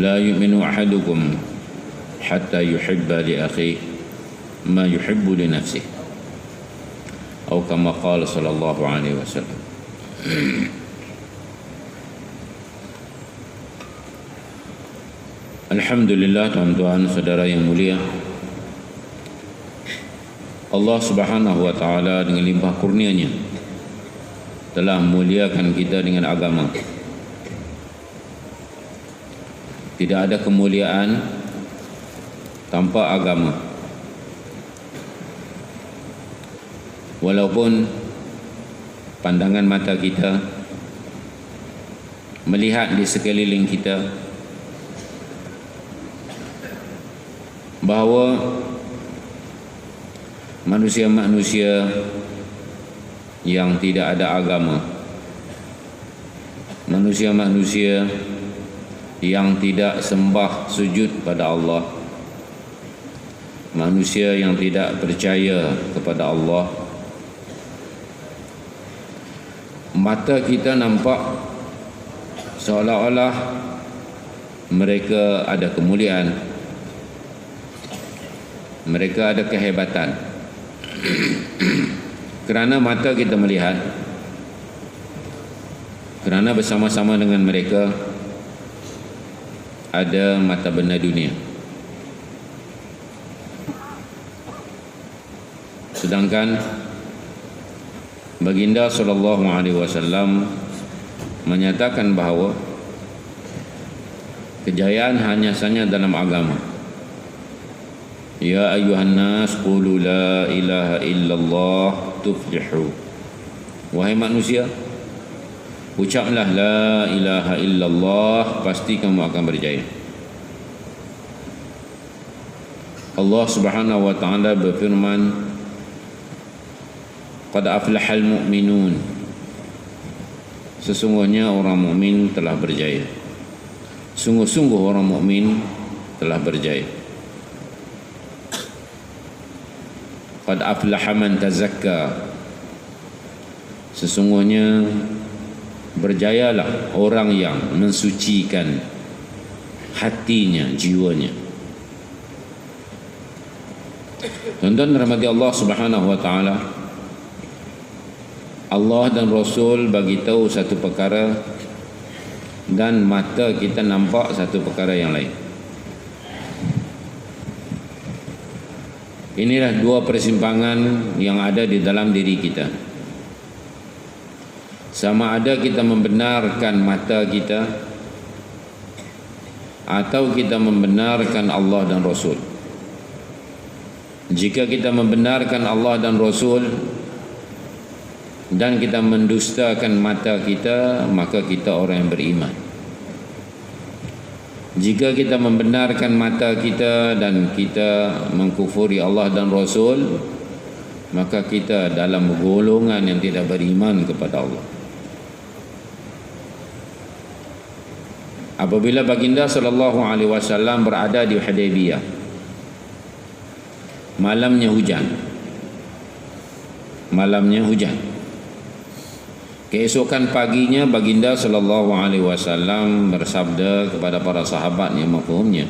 la yu'minu ahadukum hatta yuhibba li akhihi ma yuhibbu li nafsihi, atau kama qala sallallahu alaihi wasallam. Alhamdulillah, tuan-tuan saudara yang mulia, Allah Subhanahu wa taala dengan limpah kurnia-Nya telah memuliakan kita dengan agama. Tidak ada kemuliaan tanpa agama. Walaupun pandangan mata kita melihat di sekeliling kita bahawa manusia-manusia yang tidak ada agama, manusia-manusia yang tidak sembah sujud pada Allah, manusia yang tidak percaya kepada Allah, mata kita nampak seolah-olah mereka ada kemuliaan, mereka ada kehebatan. Kerana mata kita melihat, kerana bersama-sama dengan mereka ada mata benda dunia. Sedangkan baginda sallallahu alaihi wasallam menyatakan bahawa kejayaan hanya saja dalam agama. Ya ayuhan nas qulu la ilaha illallah tuflihu. Wahai manusia, ucaplah la ilaha illallah, pasti kamu akan berjaya. Allah Subhanahu wa taala berfirman, qad aflahal mu'minun, sesungguhnya orang mukmin telah berjaya. Sungguh-sungguh orang mukmin telah berjaya. Qad aflaha man tazakka, sesungguhnya berjayalah orang yang mensucikan hatinya, jiwanya. Tuan-tuan rahmati Allah Subhanahu wa taala, Allah dan Rasul bagi tahu satu perkara dan mata kita nampak satu perkara yang lain. Inilah dua persimpangan yang ada di dalam diri kita. Sama ada kita membenarkan mata kita atau kita membenarkan Allah dan Rasul. Jika kita membenarkan Allah dan Rasul dan kita mendustakan mata kita, maka kita orang yang beriman. Jika kita membenarkan mata kita dan kita mengkufuri Allah dan Rasul, maka kita dalam golongan yang tidak beriman kepada Allah. Apabila baginda sallallahu alaihi wasallam berada di Hudaybiyah, malamnya hujan. Keesokan paginya baginda sallallahu alaihi wasallam bersabda kepada para sahabat yang mafhumnya,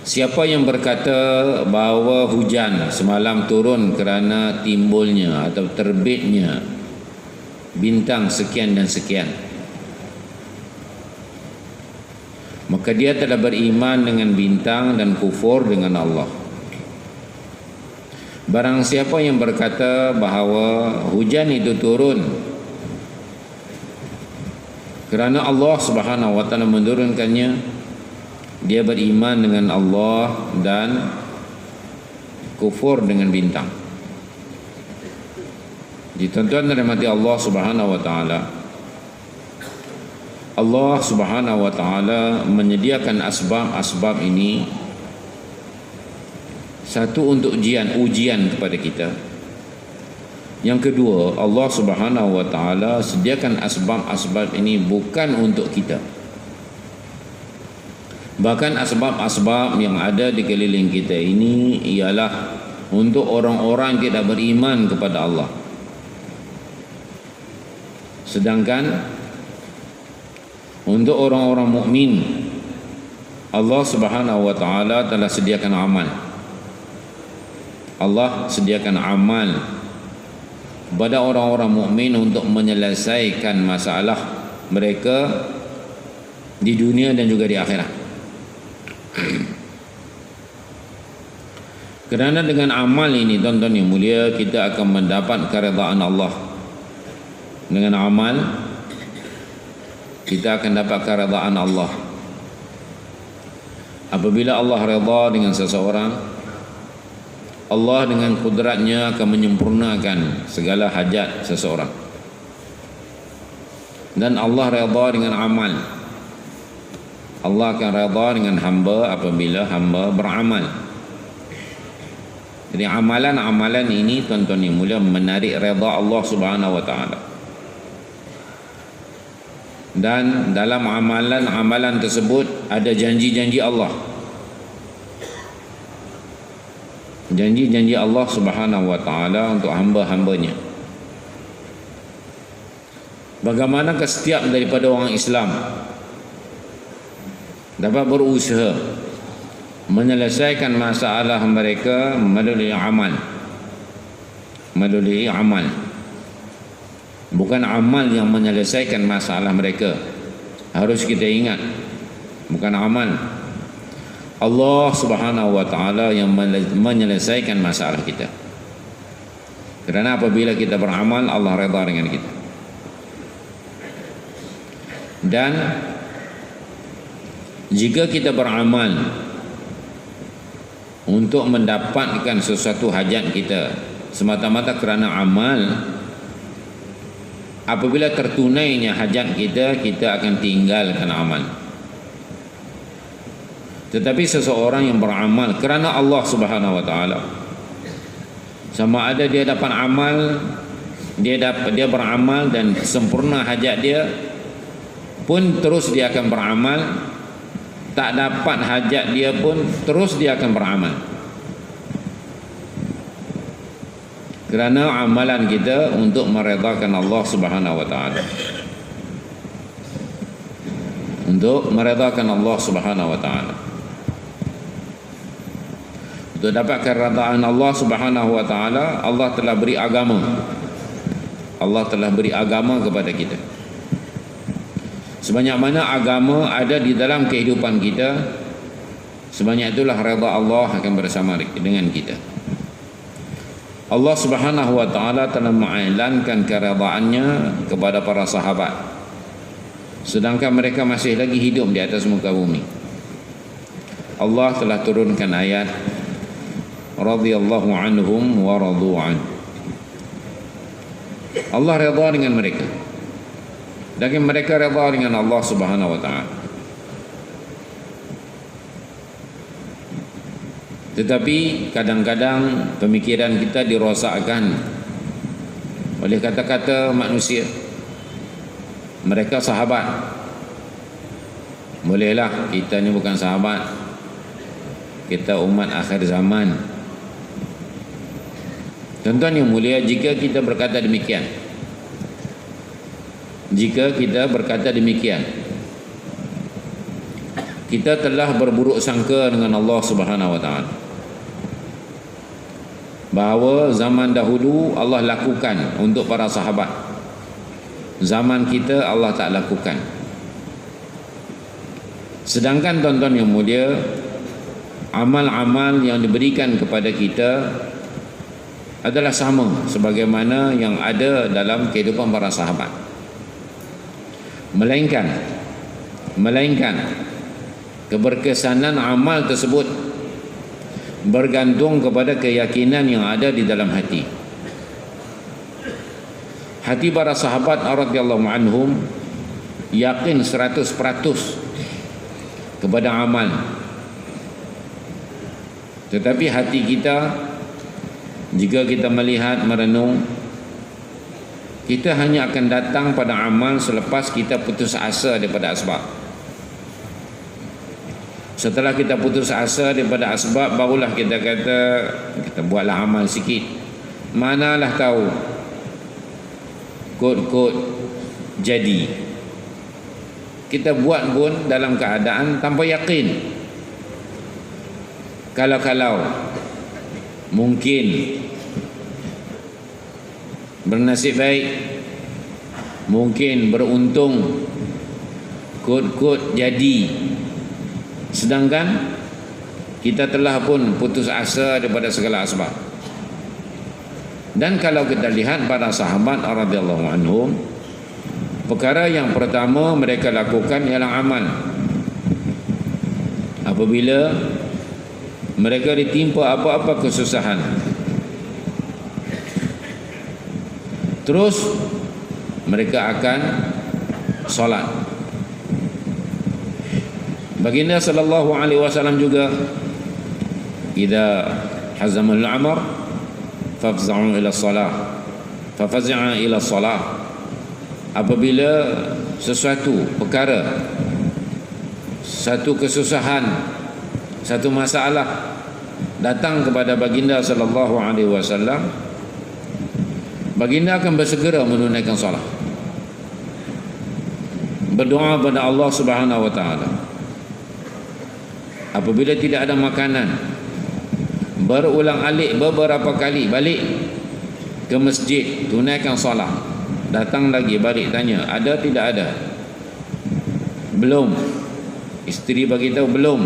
siapa yang berkata bahawa hujan semalam turun kerana timbulnya atau terbitnya bintang sekian dan sekian, maka dia telah beriman dengan bintang dan kufur dengan Allah. Barang siapa yang berkata bahawa hujan itu turun kerana Allah Subhanahu wa taala menurunkannya, dia beriman dengan Allah dan kufur dengan bintang. Jadi tuan-tuan dan rahmati Allah Subhanahu wa taala, Allah Subhanahu wa taala menyediakan asbab-asbab ini, satu untuk ujian kepada kita. Yang kedua, Allah Subhanahu wa taala sediakan asbab-asbab ini bukan untuk kita. Bahkan asbab-asbab yang ada di keliling kita ini ialah untuk orang-orang yang tidak beriman kepada Allah. Sedangkan Untuk orang-orang mukmin, Allah Subhanahu wa taala telah sediakan amal. Allah sediakan amal kepada orang-orang mukmin untuk menyelesaikan masalah mereka di dunia dan juga di akhirat. Kerana dengan amal ini, tuan-tuan yang mulia, kita akan mendapat keredaan Allah. Dengan amal kita akan dapat keredaan Allah. Apabila Allah redha dengan seseorang, Allah dengan kudratnya akan menyempurnakan segala hajat seseorang. Dan Allah redha dengan amal. Allah akan redha dengan hamba apabila hamba beramal. Jadi amalan-amalan ini, tuan-tuan yang mulia, menarik redha Allah Subhanahu wa taala. Dan dalam amalan-amalan tersebut ada janji-janji Allah. Janji-janji Allah Subhanahu wa taala untuk hamba-hambanya. Bagaimanakah setiap daripada orang Islam dapat berusaha menyelesaikan masalah mereka melalui amal. Melalui amal. Bukan amal yang menyelesaikan masalah mereka. Harus kita ingat, bukan amal. Allah Subhanahu wa taala yang menyelesaikan masalah kita. Kerana apabila kita beramal, Allah redha dengan kita. Dan jika kita beramal untuk mendapatkan sesuatu hajat kita semata-mata kerana amal, apabila tertunainya hajat kita, kita akan tinggalkan amal. Tetapi seseorang yang beramal kerana Allah Subhanahu wa taala, sama ada dia dapat amal, dia beramal dan sempurna hajat dia, pun terus dia akan beramal. Tak dapat hajat dia pun terus dia akan beramal. Kerana amalan kita untuk meredhakan Allah Subhanahu wa taala. Untuk meredhakan Allah Subhanahu wa taala. Untuk dapat keredaan Allah Subhanahu wa taala, Allah telah beri agama. Allah telah beri agama kepada kita. Sebanyak mana agama ada di dalam kehidupan kita, sebanyak itulah redha Allah akan bersama dengan kita. Allah Subhanahu wa taala telah mengiklankan keredaannya kepada para sahabat, sedangkan mereka masih lagi hidup di atas muka bumi. Allah telah turunkan ayat radhiyallahu anhum wa radu an. Allah redha dengan mereka, dan mereka redha dengan Allah Subhanahu wa taala. Tetapi kadang-kadang pemikiran kita dirosakkan oleh kata-kata manusia. Mereka sahabat. Bolehlah, kita ni bukan sahabat. Kita umat akhir zaman. Tuan-tuan yang mulia, jika kita berkata demikian, kita telah berburuk sangka dengan Allah Subhanahu wa taala. Bahawa zaman dahulu Allah lakukan untuk para sahabat, zaman kita Allah tak lakukan. Sedangkan tuan-tuan yang mulia, amal-amal yang diberikan kepada kita adalah sama sebagaimana yang ada dalam kehidupan para sahabat. Melainkan keberkesanan amal tersebut bergantung kepada keyakinan yang ada di dalam hati. Hati para sahabat radhiyallahu anhum yakin 100% kepada amal. Tetapi hati kita, jika kita melihat, merenung, kita hanya akan datang pada amal selepas kita putus asa daripada asbab. Setelah kita putus asa daripada asbab, barulah kita kata, kita buatlah amal sikit. Manalah tahu kod-kod jadi. kita buat pun dalam keadaan tanpa yakin. Kalau mungkin bernasib baik, mungkin beruntung, kod-kod jadi, sedangkan kita telah pun putus asa daripada segala asbab. Dan kalau kita lihat para sahabat radhiyallahu anhum, perkara yang pertama mereka lakukan ialah amal. Apabila mereka ditimpa apa-apa kesusahan, terus mereka akan solat. Baginda sallallahu alaihi wasallam juga, idza hazama al-amr fafza'u ila salah, fafazi'a ila salah. Apabila sesuatu perkara, satu kesusahan, satu masalah datang kepada baginda sallallahu alaihi wasallam, baginda akan bersegera menunaikan solat, berdoa kepada Allah Subhanahu wa taala. Apabila tidak ada makanan, berulang-alik beberapa kali balik ke masjid, tunaikan solat. Datang lagi balik tanya, ada tidak ada? Belum. Isteri bagi tahu belum.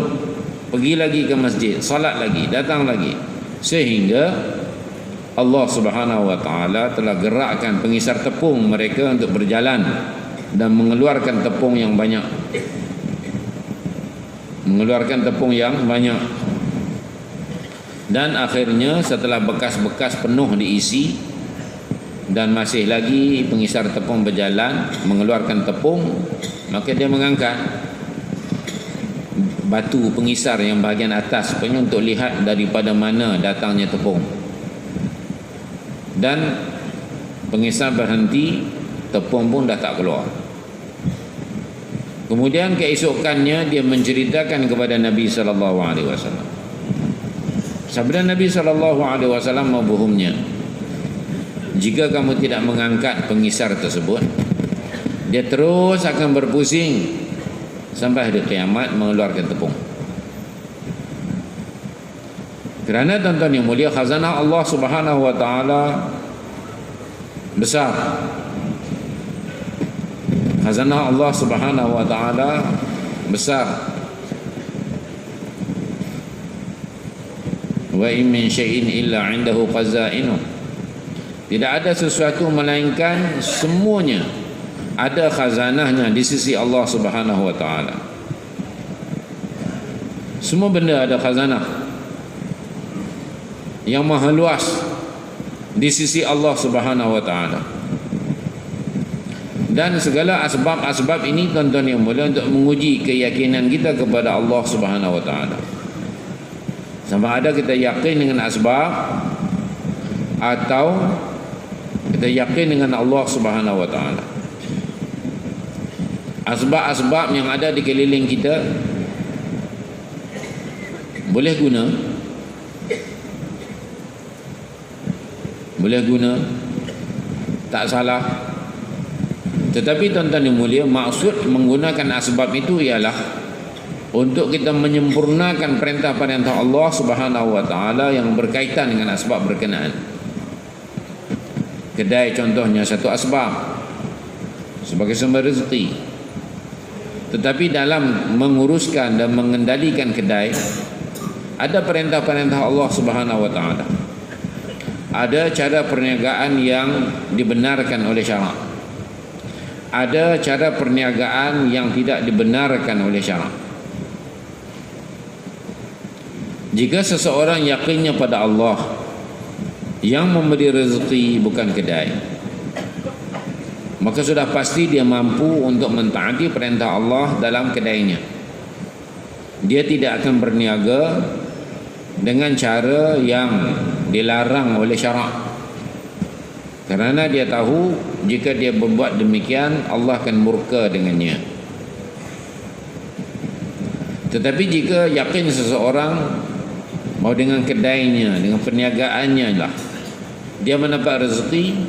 Pergi lagi ke masjid, solat lagi, datang lagi, sehingga Allah Subhanahu wa taala telah gerakkan pengisar tepung mereka untuk berjalan dan mengeluarkan tepung yang banyak. Dan akhirnya setelah bekas-bekas penuh diisi dan masih lagi pengisar tepung berjalan mengeluarkan tepung, maka dia mengangkat batu pengisar yang bahagian atas untuk lihat daripada mana datangnya tepung. Dan pengisar berhenti, tepung pun dah tak keluar. Kemudian keesokannya dia menceritakan kepada Nabi sallallahu alaihi wasallam. Sabda Nabi sallallahu alaihi wasallam mabuhumnya, jika kamu tidak mengangkat pengisar tersebut, dia terus akan berpusing sampai hari kiamat mengeluarkan tepung. Kerana tuan-tuan yang mulia, khazanah Allah Subhanahu wa taala besar. Khazanah Allah Subhanahu wa taala besar. Wa in min syai'in illa 'indahu khaza'inu. Tidak ada sesuatu melainkan semuanya ada khazanahnya di sisi Allah Subhanahu wa taala. Semua benda ada khazanah yang maha luas di sisi Allah Subhanahu wa taala. Dan segala asbab-asbab ini tuan-tuan yang mulia untuk menguji keyakinan kita kepada Allah Subhanahu wa taala. Sama ada kita yakin dengan asbab atau kita yakin dengan Allah Subhanahu wa taala. Asbab-asbab yang ada di keliling kita boleh guna, tak salah. Tetapi tuan-tuan yang mulia, maksud menggunakan asbab itu ialah untuk kita menyempurnakan perintah-perintah Allah Subhanahu wa taala yang berkaitan dengan asbab berkenaan. Kedai contohnya satu asbab sebagai sumber rezeki. Tetapi dalam menguruskan dan mengendalikan kedai ada perintah-perintah Allah Subhanahu wa taala. Ada cara perniagaan yang dibenarkan oleh syarak. Ada cara perniagaan yang tidak dibenarkan oleh syarak. Jika seseorang yakinnya pada Allah yang memberi rezeki bukan kedai, maka sudah pasti dia mampu untuk mentaati perintah Allah dalam kedainya. Dia tidak akan berniaga dengan cara yang dilarang oleh syarak, kerana dia tahu jika dia berbuat demikian Allah akan murka dengannya. Tetapi jika yakin seseorang mau dengan kedainya, dengan perniagaannya lah dia mendapat rezeki,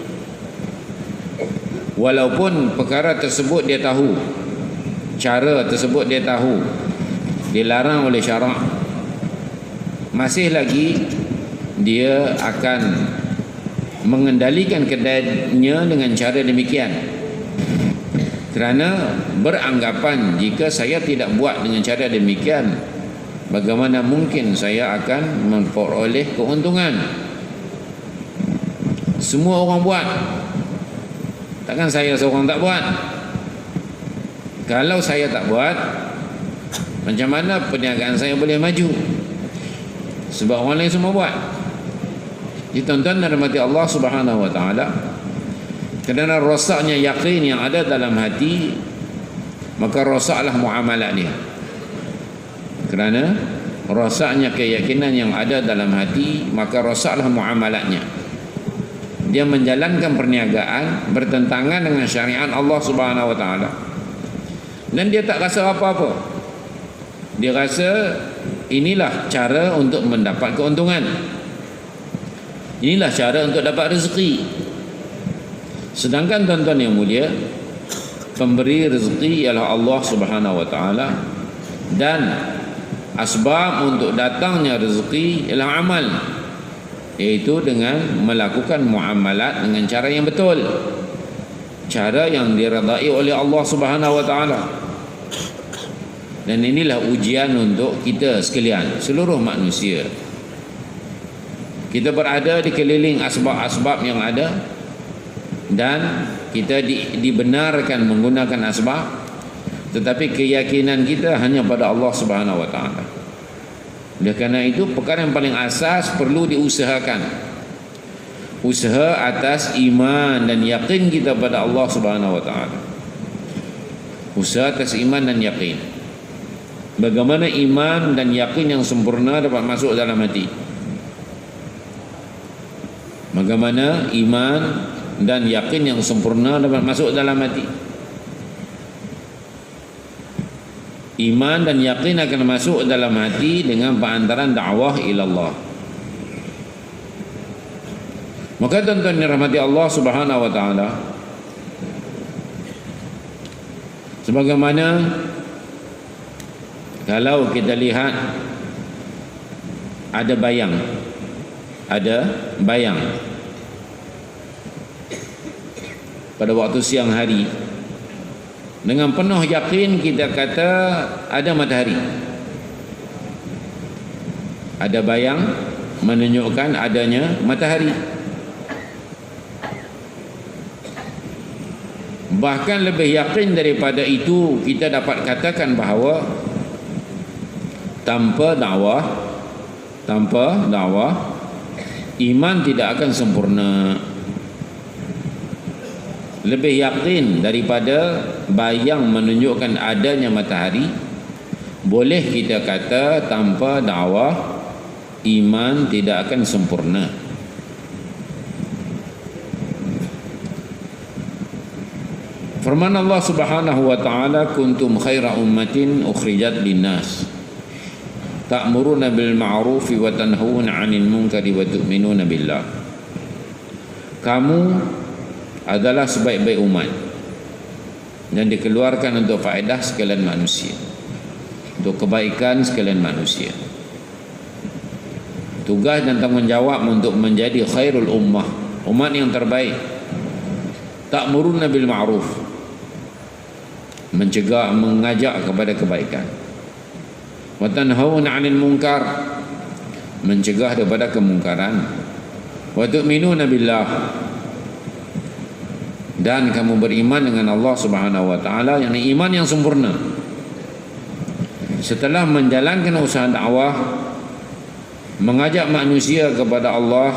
walaupun perkara tersebut dia tahu cara tersebut dia tahu dilarang oleh syarak, masih lagi dia akan mengendalikan kedainya dengan cara demikian, kerana beranggapan jika saya tidak buat dengan cara demikian, bagaimana mungkin saya akan memperoleh keuntungan. Semua orang buat, takkan saya seorang tak buat. Kalau saya tak buat, macam mana perniagaan saya boleh maju? Sebab orang lain semua buat. Ditonton dan rahmati Allah Subhanahu wa taala, kerana rosaknya yakin yang ada dalam hati, maka rosaklah muamalat dia. Kerana rosaknya keyakinan yang ada dalam hati, maka rosaklah muamalatnya. Dia menjalankan perniagaan bertentangan dengan syariat Allah Subhanahu wa taala, dan dia tak rasa apa-apa. Dia rasa inilah cara untuk mendapat keuntungan, inilah cara untuk dapat rezeki. Sedangkan tuan-tuan yang mulia, pemberi rezeki ialah Allah Subhanahu wa taala, dan asbab untuk datangnya rezeki ialah amal, iaitu dengan melakukan muamalat dengan cara yang betul, cara yang diredai oleh Allah Subhanahu wa taala. Dan inilah ujian untuk kita sekalian, seluruh manusia. Kita berada di keliling asbab-asbab yang ada, dan kita dibenarkan menggunakan asbab, tetapi keyakinan kita hanya pada Allah Subhanahu wa taala. Oleh kerana itu, perkara yang paling asas perlu diusahakan, usaha atas iman dan yakin kita pada Allah Subhanahu wa taala. Usaha atas iman dan yakin. Bagaimana iman dan yakin yang sempurna dapat masuk dalam hati? Bagaimana iman dan yakin yang sempurna dapat masuk dalam hati? Iman dan yakin akan masuk dalam hati dengan perantaraan dakwah ilallah. Maka tuan-tuan yang rahmati Allah Subhanahu wa taala, sebagaimana kalau kita lihat ada bayang pada waktu siang hari, dengan penuh yakin kita kata ada matahari. Ada bayang menunjukkan adanya matahari. Bahkan lebih yakin daripada itu, kita dapat katakan bahawa tanpa dakwah iman tidak akan sempurna. Lebih yakin daripada bayang menunjukkan adanya matahari, boleh kita kata tanpa dakwah iman tidak akan sempurna. Firman Allah Subhanahu wa taala, kuntum khaira ummatin ukhrijat linnas ta'muruna bil ma'rufi wa tanhauna 'anil munkari wa tu'minuna billah. Kamu adalah sebaik-baik umat dan dikeluarkan untuk faedah sekalian manusia, untuk kebaikan sekalian manusia. Tugas dan tanggungjawab untuk menjadi khairul ummah, umat yang terbaik. Ta'muruna bil ma'ruf, mencegah, mengajak kepada kebaikan. Wa tanhauna 'anil munkar, mencegah daripada kemungkaran. Wa tu'minuna billah, dan kamu beriman dengan Allah Subhanahu wa taala, yakni iman yang sempurna. Setelah menjalankan usaha dakwah, mengajak manusia kepada Allah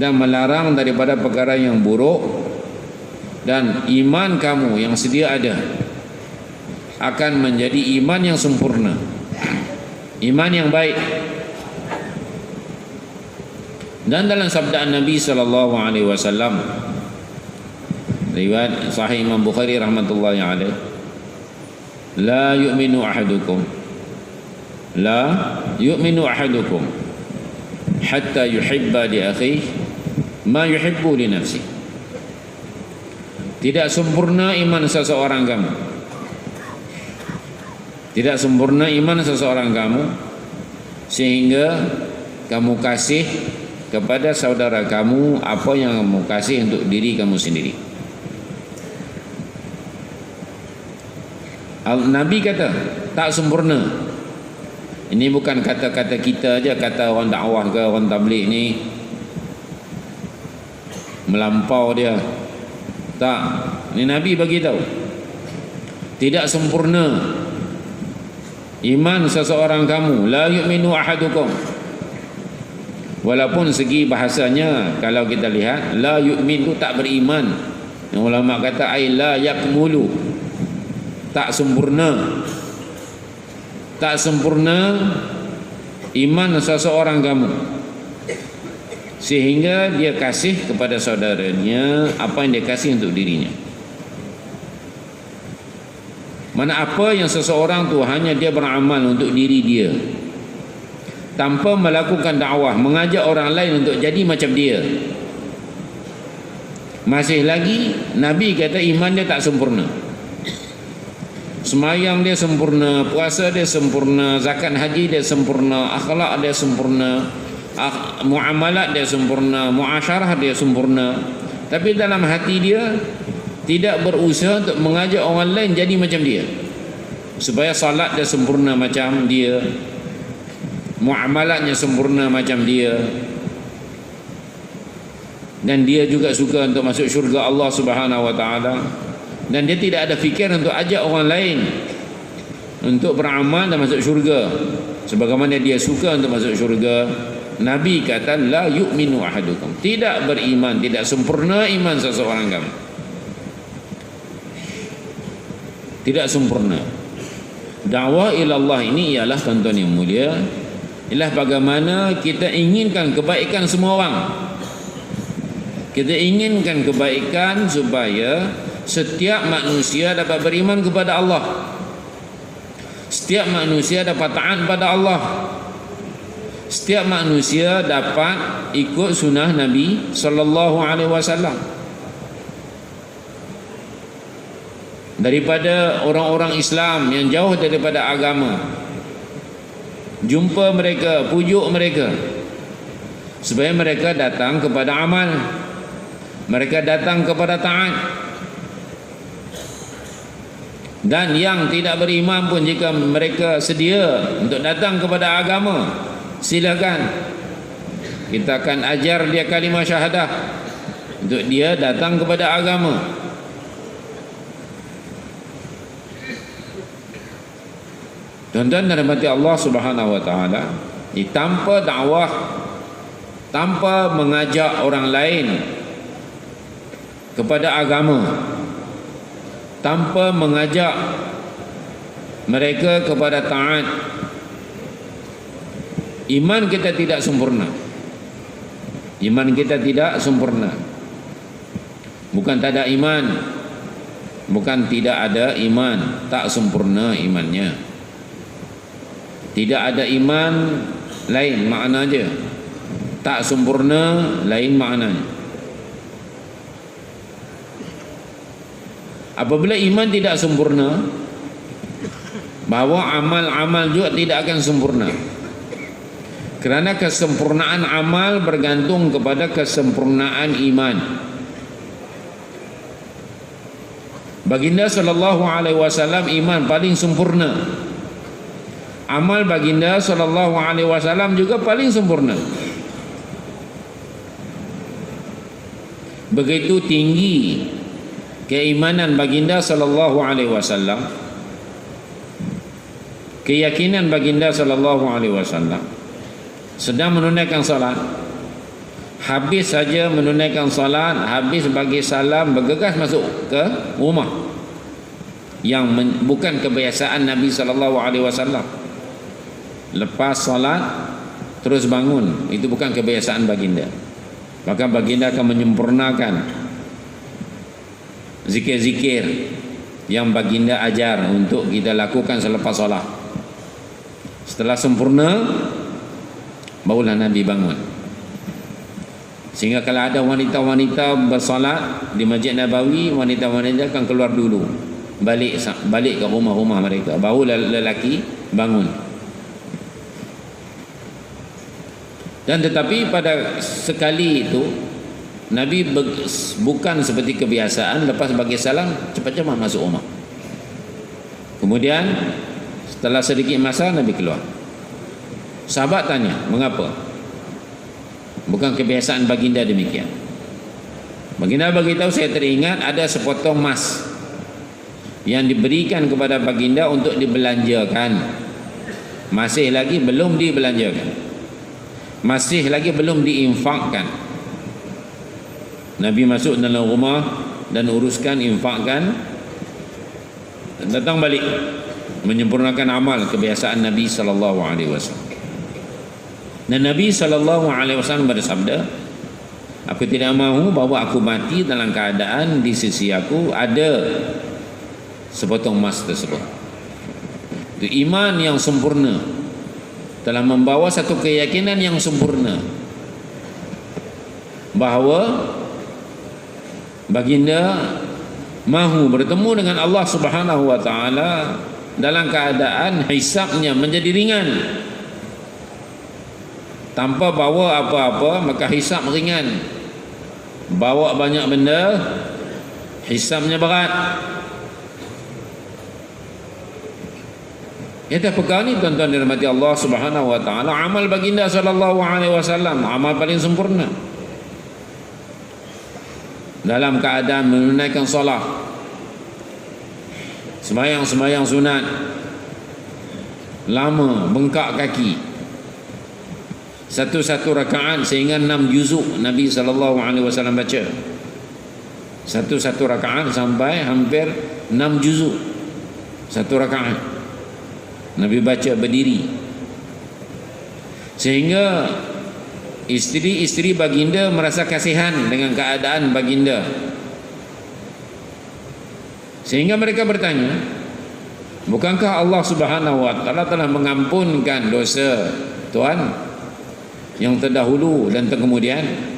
dan melarang daripada perkara yang buruk, dan iman kamu yang sedia ada akan menjadi iman yang sempurna, iman yang baik. Dan dalam sabda Nabi sallallahu alaihi wasallam, riwayat sahih Imam Bukhari rahmatullahi alaih, la yu'minu ahadukum hatta yuhibba li akhihi ma yuhibbu li nafsihi. Tidak sempurna iman seseorang kamu Tidak sempurna iman seseorang kamu sehingga kamu kasih kepada saudara kamu apa yang kamu kasih untuk diri kamu sendiri. Nabi kata tak sempurna. Ini bukan kata-kata kita aja, kata orang dakwah ke orang tabligh ni melampau dia. Tak, ni Nabi bagi tahu tidak sempurna iman seseorang kamu. La yu'minu ahadukum. Walaupun segi bahasanya kalau kita lihat la yu'min itu tak beriman. Ulama kata ai la yakmulu, tak sempurna. Tak sempurna iman seseorang kamu sehingga dia kasih kepada saudaranya apa yang dia kasih untuk dirinya. Mana apa yang seseorang tu hanya dia beramal untuk diri dia tanpa melakukan dakwah, mengajak orang lain untuk jadi macam dia, masih lagi Nabi kata iman dia tak sempurna. Semayang dia sempurna, puasa dia sempurna, zakat haji dia sempurna, akhlak dia sempurna, muamalat dia sempurna, muasyarah dia sempurna, tapi dalam hati dia tidak berusaha untuk mengajak orang lain jadi macam dia, supaya salat dia sempurna macam dia, muamalatnya sempurna macam dia, dan dia juga suka untuk masuk syurga Allah Subhanahu wa taala. Dan dia tidak ada fikir untuk ajak orang lain untuk beramal dan masuk syurga sebagaimana dia suka untuk masuk syurga. Nabi kata la yu'minu ahadukum, tidak beriman, tidak sempurna iman seseorang kamu, tidak sempurna. Dakwah ilallah ini ialah tuan-tuan yang mulia, ialah bagaimana kita inginkan kebaikan semua orang. Kita inginkan kebaikan supaya setiap manusia dapat beriman kepada Allah, setiap manusia dapat taat pada Allah, setiap manusia dapat ikut sunnah Nabi sallallahu alaihi wasallam. Daripada orang-orang Islam yang jauh daripada agama, jumpa mereka, pujuk mereka supaya mereka datang kepada amal, mereka datang kepada taat. Dan yang tidak beriman pun jika mereka sedia untuk datang kepada agama, silakan. Kita akan ajar dia kalimah syahadah untuk dia datang kepada agama. Tuan-tuan dan rahmati Allah Subhanahu wa taala, tanpa dakwah, tanpa mengajak orang lain kepada agama, tanpa mengajak mereka kepada taat, iman kita tidak sempurna. Iman kita tidak sempurna. Bukan tak ada iman, bukan tidak ada iman, tak sempurna imannya. Tidak ada iman lain makna aja, tak sempurna lain maknanya. Apabila iman tidak sempurna, bahawa amal-amal juga tidak akan sempurna. Kerana kesempurnaan amal bergantung kepada kesempurnaan iman. Baginda sallallahu alaihi wasallam iman paling sempurna. Amal baginda sallallahu alaihi wasallam juga paling sempurna. Begitu tinggi keimanan baginda sallallahu alaihi wasallam, keyakinan baginda sallallahu alaihi wasallam, sedang menunaikan salat, habis saja menunaikan salat, habis bagi salam, bergegas masuk ke rumah, yang bukan kebiasaan Nabi sallallahu alaihi wasallam. Lepas salat terus bangun, itu bukan kebiasaan baginda. Maka baginda akan menyempurnakan zikir-zikir yang baginda ajar untuk kita lakukan selepas solat. Setelah sempurna, barulah Nabi bangun. Sehingga kalau ada wanita-wanita bersolat di Masjid Nabawi, wanita-wanita akan keluar dulu balik ke rumah-rumah mereka, baru lelaki bangun. Dan tetapi pada sekali itu Nabi bukan seperti kebiasaan, lepas bagi salam cepat-cepat masuk rumah. Kemudian setelah sedikit masa Nabi keluar. Sahabat tanya, mengapa? Bukan kebiasaan baginda demikian. Baginda beritahu, saya teringat ada sepotong emas yang diberikan kepada baginda untuk dibelanjakan. Masih lagi belum dibelanjakan, masih lagi belum diinfakkan. Nabi masuk dalam rumah dan uruskan, infakkan, datang balik menyempurnakan amal kebiasaan Nabi sallallahu alaihi wasallam. Dan Nabi sallallahu alaihi wasallam bersabda, aku tidak mahu bahawa aku mati dalam keadaan di sisi aku ada sepotong emas tersebut. Itu iman yang sempurna, telah membawa satu keyakinan yang sempurna bahawa baginda mahu bertemu dengan Allah Subhanahu wa taala dalam keadaan hisabnya menjadi ringan, tanpa bawa apa-apa maka hisab ringan. Bawa banyak benda, hisabnya berat. Itu perkara ni tuan-tuan dirahmati Allah Subhanahu wa taala, amal baginda sallallahu alaihi wasallam amal paling sempurna. Dalam keadaan menunaikan solat, sembahyang sunat, lama bengkak kaki, satu-satu rakaat sehingga 6 juzuk Nabi sallallahu alaihi wasallam baca. Satu-satu rakaat sampai hampir 6 juzuk satu rakaat Nabi baca berdiri, sehingga isteri-isteri baginda merasa kasihan dengan keadaan baginda, sehingga mereka bertanya, bukankah Allah Subhanahu wa taala telah mengampunkan dosa tuan yang terdahulu dan terkemudian?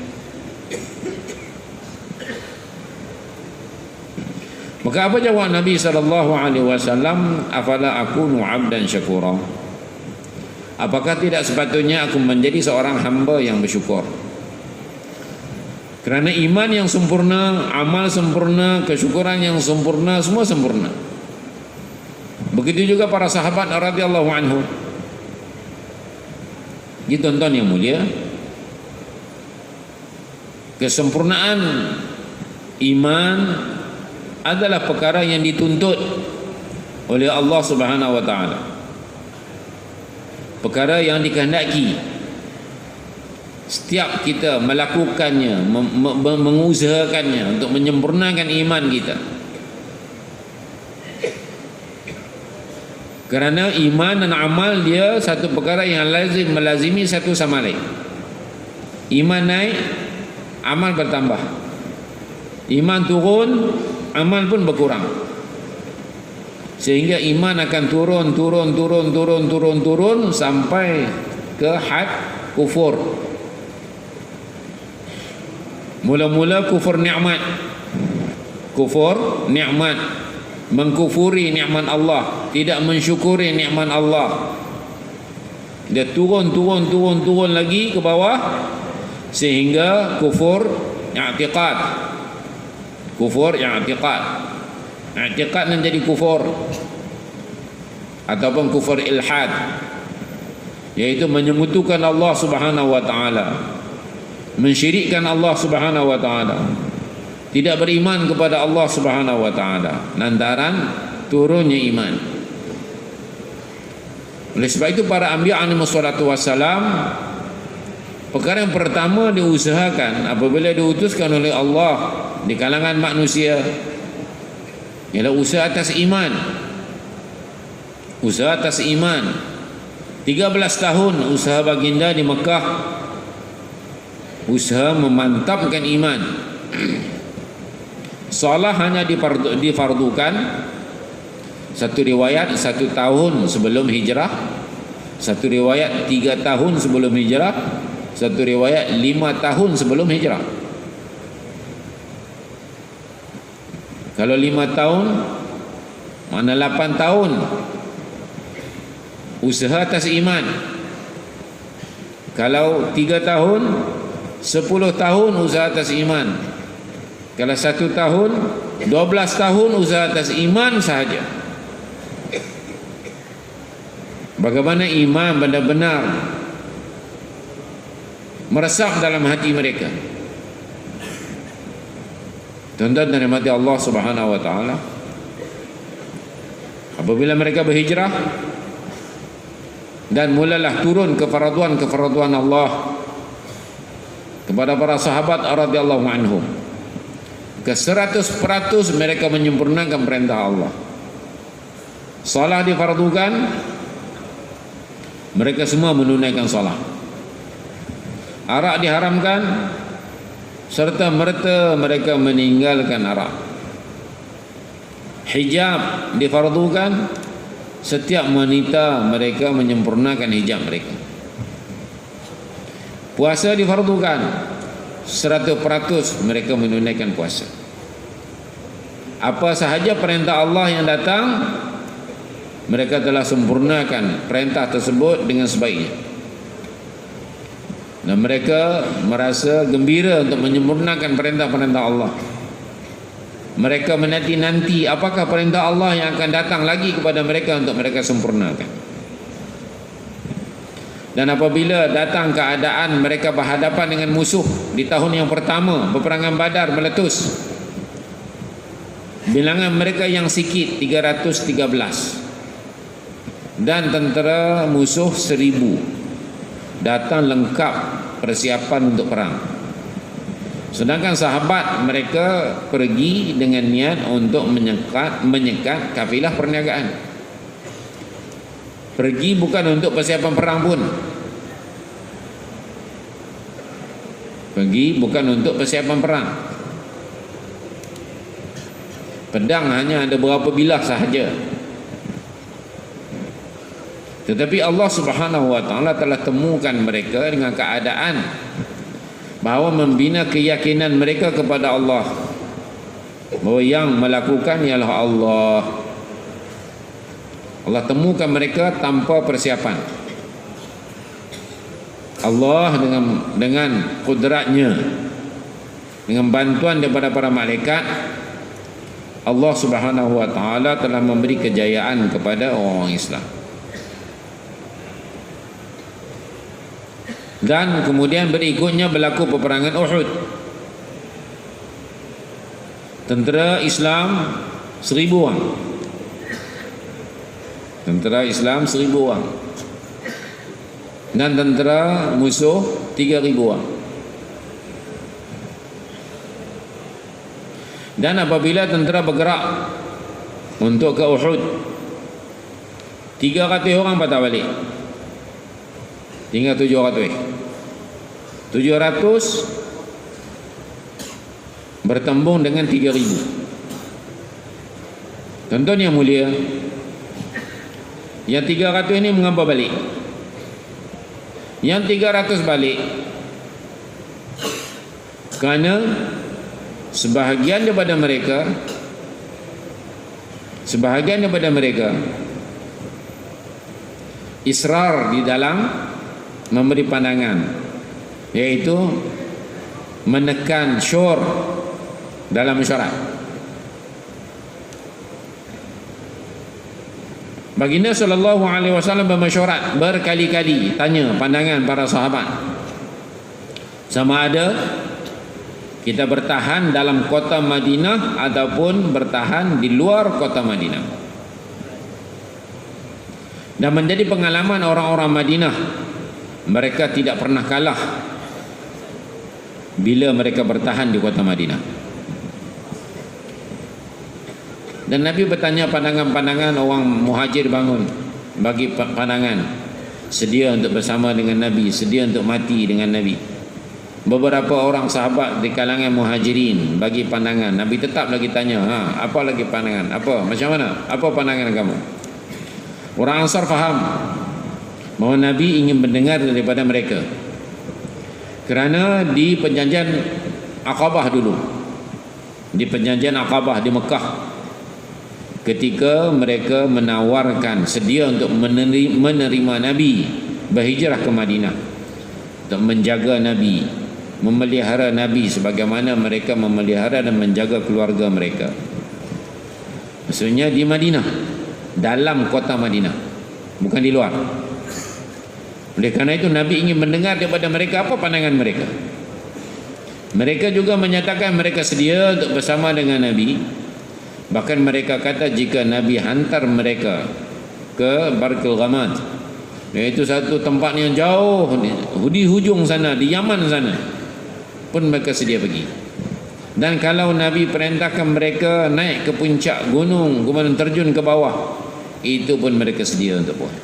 Maka apa jawab Nabi sallallahu alaihi wasallam? Afala akunu 'abdan syakura? Apakah tidak sepatutnya aku menjadi seorang hamba yang bersyukur? Kerana iman yang sempurna, amal sempurna, kesyukuran yang sempurna, semua sempurna. Begitu juga para sahabat radhiyallahu anhu. Jadi tuan-tuan yang mulia, kesempurnaan iman adalah perkara yang dituntut oleh Allah Subhanahu wa taala, perkara yang dikehendaki setiap kita melakukannya, mengusahakannya untuk menyempurnakan iman kita. Kerana iman dan amal dia satu perkara yang lazim melazimi satu sama lain. Iman naik, amal bertambah. Iman turun, amal pun berkurang. Sehingga iman akan turun sampai ke had kufur. Mula-mula kufur nikmat, mengkufuri nikmat Allah, tidak mensyukuri nikmat Allah. Dia turun lagi ke bawah sehingga kufur i'tiqad. I'tiqad menjadi kufur ataupun kufur ilhad, yaitu menyekutukan Allah Subhanahu wa taala, mensyirikkan Allah Subhanahu wa taala, tidak beriman kepada Allah Subhanahu wa taala lantaran turunnya iman. Oleh sebab itu para anbiya alaihi wassalatu wassalam, perkara yang pertama diusahakan apabila diutuskan oleh Allah di kalangan manusia ialah usaha atas iman. Usaha atas iman. 13 tahun usaha baginda di Mekah, usaha memantapkan iman. Salat hanya difardukan, satu riwayat 1 tahun sebelum hijrah, satu riwayat 3 tahun sebelum hijrah, satu riwayat 5 tahun sebelum hijrah. Kalau 5 tahun Mana 8 tahun usaha atas iman. Kalau 3 tahun, 10 tahun usaha atas iman. Kalau 1 tahun, 12 tahun usaha atas iman sahaja. Bagaimana iman benar-benar meresap dalam hati mereka. Tuan-tuan dan rahmati Allah Subhanahu wa taala, apabila mereka berhijrah dan mulalah turun kefaraduan Allah kepada para sahabat radhiyallahu anhum, ke 100% mereka menyempurnakan perintah Allah. Salat difardukan, mereka semua menunaikan salat. Arak diharamkan, serta merta mereka meninggalkan arak. Hijab difardukan, setiap wanita mereka menyempurnakan hijab mereka. Puasa difardukan, 100% mereka menunaikan puasa. Apa sahaja perintah Allah yang datang, mereka telah sempurnakan perintah tersebut dengan sebaiknya. Dan mereka merasa gembira untuk menyempurnakan perintah-perintah Allah. Mereka menanti-nanti apakah perintah Allah yang akan datang lagi kepada mereka untuk mereka sempurnakan. Dan apabila datang keadaan mereka berhadapan dengan musuh di tahun yang pertama, peperangan Badar meletus, bilangan mereka yang sikit 313 dan tentera musuh 1000, datang lengkap persiapan untuk perang. Sedangkan sahabat mereka pergi dengan niat untuk menyekat kafilah perniagaan. Pergi bukan untuk persiapan perang pun. Pergi bukan untuk persiapan perang. Pedang hanya ada berapa bilah sahaja. Tetapi Allah Subhanahu wa taala telah temukan mereka dengan keadaan bahawa membina keyakinan mereka kepada Allah, bahawa yang melakukan ialah Allah. Allah temukan mereka tanpa persiapan. Allah dengan kudratnya, dengan bantuan daripada para malaikat, Allah Subhanahu wa taala telah memberi kejayaan kepada orang Islam. Dan kemudian berikutnya berlaku peperangan Uhud. Tentera Islam 1000 orang. Tentera Islam 1000 orang. Dan tentera musuh 3000 orang. Dan apabila tentera bergerak untuk ke Uhud, 300 orang patah balik. Tinggal 700 bertembung dengan 3000. Tuan-tuan yang mulia, yang 300 ini mengapa balik? Yang 300 balik kerana sebahagian daripada mereka israr di dalam memberi pandangan, yaitu menekan syur dalam mesyuarat. Baginda sallallahu alaihi wasallam bermesyuarat berkali-kali, tanya pandangan para sahabat, sama ada kita bertahan dalam kota Madinah ataupun bertahan di luar kota Madinah. Dan menjadi pengalaman orang-orang Madinah, mereka tidak pernah kalah bila mereka bertahan di kota Madinah. Dan Nabi bertanya pandangan-pandangan orang muhajir bangun, bagi pandangan, sedia untuk bersama dengan Nabi, sedia untuk mati dengan Nabi. Beberapa orang sahabat di kalangan muhajirin bagi pandangan, Nabi tetap lagi tanya, apa lagi pandangan? Apa? Macam mana? Apa pandangan kamu? Orang Ansar faham bahawa Nabi ingin mendengar daripada mereka, kerana di perjanjian Aqabah dulu, di perjanjian Aqabah di Mekah, ketika mereka menawarkan sedia untuk menerima Nabi berhijrah ke Madinah untuk menjaga Nabi, memelihara Nabi sebagaimana mereka memelihara dan menjaga keluarga mereka. Maksudnya di Madinah, dalam kota Madinah, bukan di luar. Oleh kerana itu Nabi ingin mendengar daripada mereka apa pandangan mereka. Mereka juga menyatakan mereka sedia untuk bersama dengan Nabi. Bahkan mereka kata jika Nabi hantar mereka ke Barkil Ghamad, iaitu satu tempat yang jauh di hujung sana, di Yaman sana, pun mereka sedia pergi. Dan kalau Nabi perintahkan mereka naik ke puncak gunung, kemudian terjun ke bawah, itu pun mereka sedia untuk buat.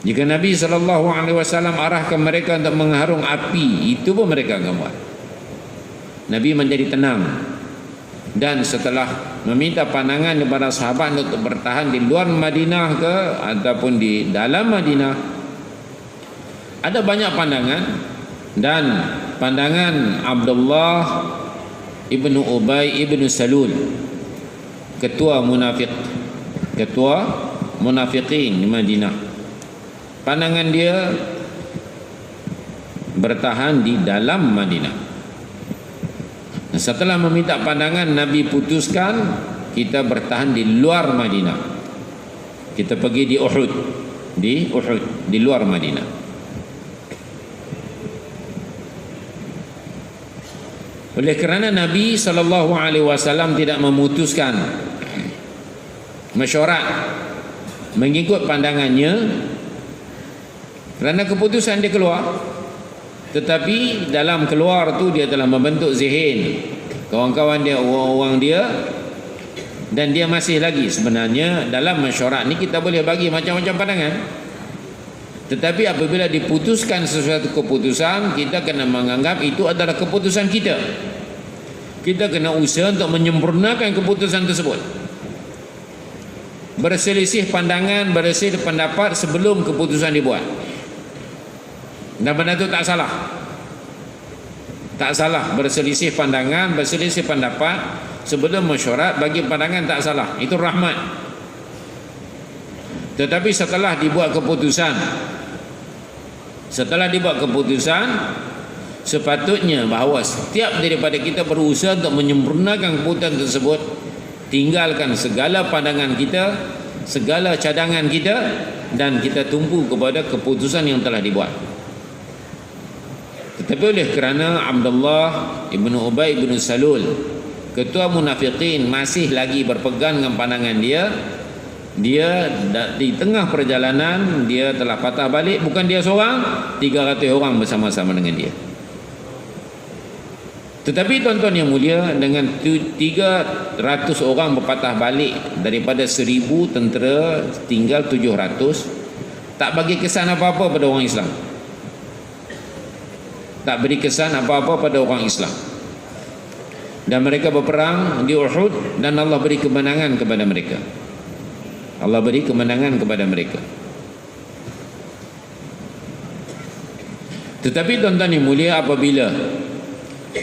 Jika Nabi SAW arahkan mereka untuk mengharung api, itu pun mereka akan buat. Nabi menjadi tenang. Dan setelah meminta pandangan kepada sahabat untuk bertahan di luar Madinah ke ataupun di dalam Madinah, ada banyak pandangan. Dan pandangan Abdullah ibnu Ubay ibnu Salul, ketua munafiqin di Madinah, pandangan dia bertahan di dalam Madinah. Setelah meminta pandangan, Nabi putuskan kita bertahan di luar Madinah. Kita pergi di Uhud, di luar Madinah. Oleh kerana Nabi SAW tidak memutuskan mesyuarat mengikut pandangannya, kerana keputusan dia keluar, tetapi dalam keluar tu dia telah membentuk zihin kawan-kawan dia, orang-orang dia, dan dia masih lagi sebenarnya dalam mesyuarat ni kita boleh bagi macam-macam pandangan. Tetapi apabila diputuskan sesuatu keputusan, kita kena menganggap itu adalah keputusan kita. Kita kena usaha untuk menyempurnakan keputusan tersebut. Berselisih pandangan, berselisih pendapat sebelum keputusan dibuat. Dan benda itu tak salah. Tak salah berselisih pandangan, berselisih pendapat sebelum mesyuarat, bagi pandangan tak salah. Itu rahmat. Tetapi setelah dibuat keputusan, sepatutnya bahawa setiap daripada kita berusaha untuk menyempurnakan keputusan tersebut, tinggalkan segala pandangan kita, segala cadangan kita, dan kita tumpu kepada keputusan yang telah dibuat. Tetapi oleh kerana Abdullah ibnu Ubay ibnu Salul, ketua munafiqin, masih lagi berpegang dengan pandangan dia, di tengah perjalanan dia telah patah balik. Bukan dia seorang, 300 orang bersama-sama dengan dia. Tetapi tuan-tuan yang mulia, dengan 300 orang berpatah balik daripada 1000 tentera, tinggal 700, tak bagi kesan apa-apa pada orang Islam. Tak beri kesan apa-apa pada orang Islam. Dan mereka berperang di Uhud, dan Allah beri kemenangan kepada mereka. Allah beri kemenangan kepada mereka. Tetapi tuan-tuan yang mulia, apabila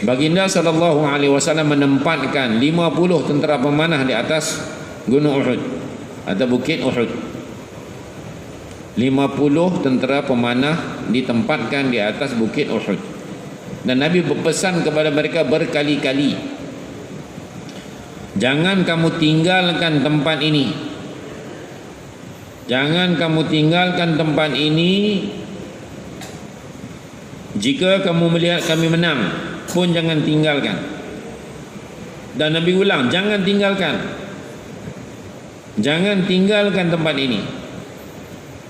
Baginda SAW menempatkan 50 tentera pemanah di atas gunung Uhud atau bukit Uhud, 50 tentera pemanah ditempatkan di atas bukit Uhud, dan Nabi berpesan kepada mereka berkali-kali, jangan kamu tinggalkan tempat ini. Jangan kamu tinggalkan tempat ini. Jika kamu melihat kami menang pun jangan tinggalkan. Dan Nabi ulang, jangan tinggalkan. Jangan tinggalkan tempat ini,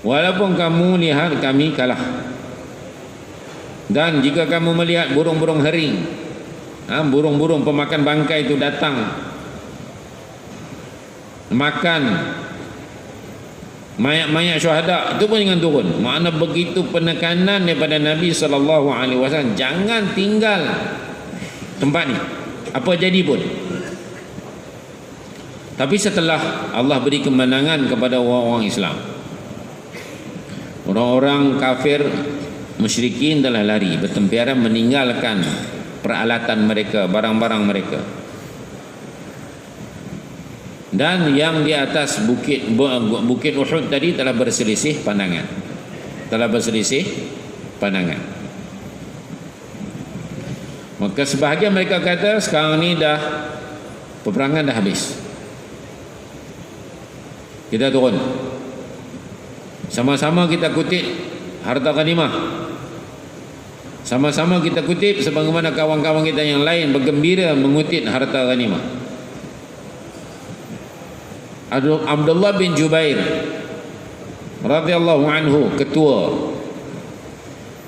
walaupun kamu lihat kami kalah. Dan jika kamu melihat burung-burung hering, burung-burung pemakan bangkai itu datang makan mayat-mayat syuhada, itu pun jangan turun. Makna begitu penekanan daripada Nabi SAW, jangan tinggal tempat ni apa jadi pun. Tapi setelah Allah beri kemenangan kepada orang-orang Islam, orang-orang kafir musyrikin telah lari bertempiaran, meninggalkan peralatan mereka, barang-barang mereka. Dan yang di atas bukit Uhud tadi telah berselisih pandangan. Maka sebahagian mereka kata sekarang ni dah peperangan dah habis, kita turun, sama-sama kita kutip harta ghanimah, sama-sama kita kutip sebagaimana kawan-kawan kita yang lain bergembira mengutip harta ghanimah. Abdullah bin Jubair radhiyallahu anhu, ketua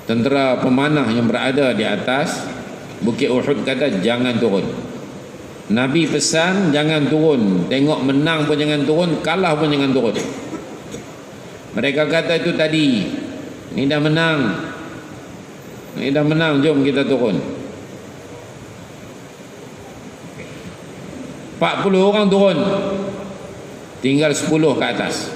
tentera pemanah yang berada di atas Bukit Uhud, kata jangan turun. Nabi pesan jangan turun, tengok menang pun jangan turun, kalah pun jangan turun. Mereka kata itu tadi, ini dah menang, jom kita turun. 40 orang turun, tinggal 10 ke atas.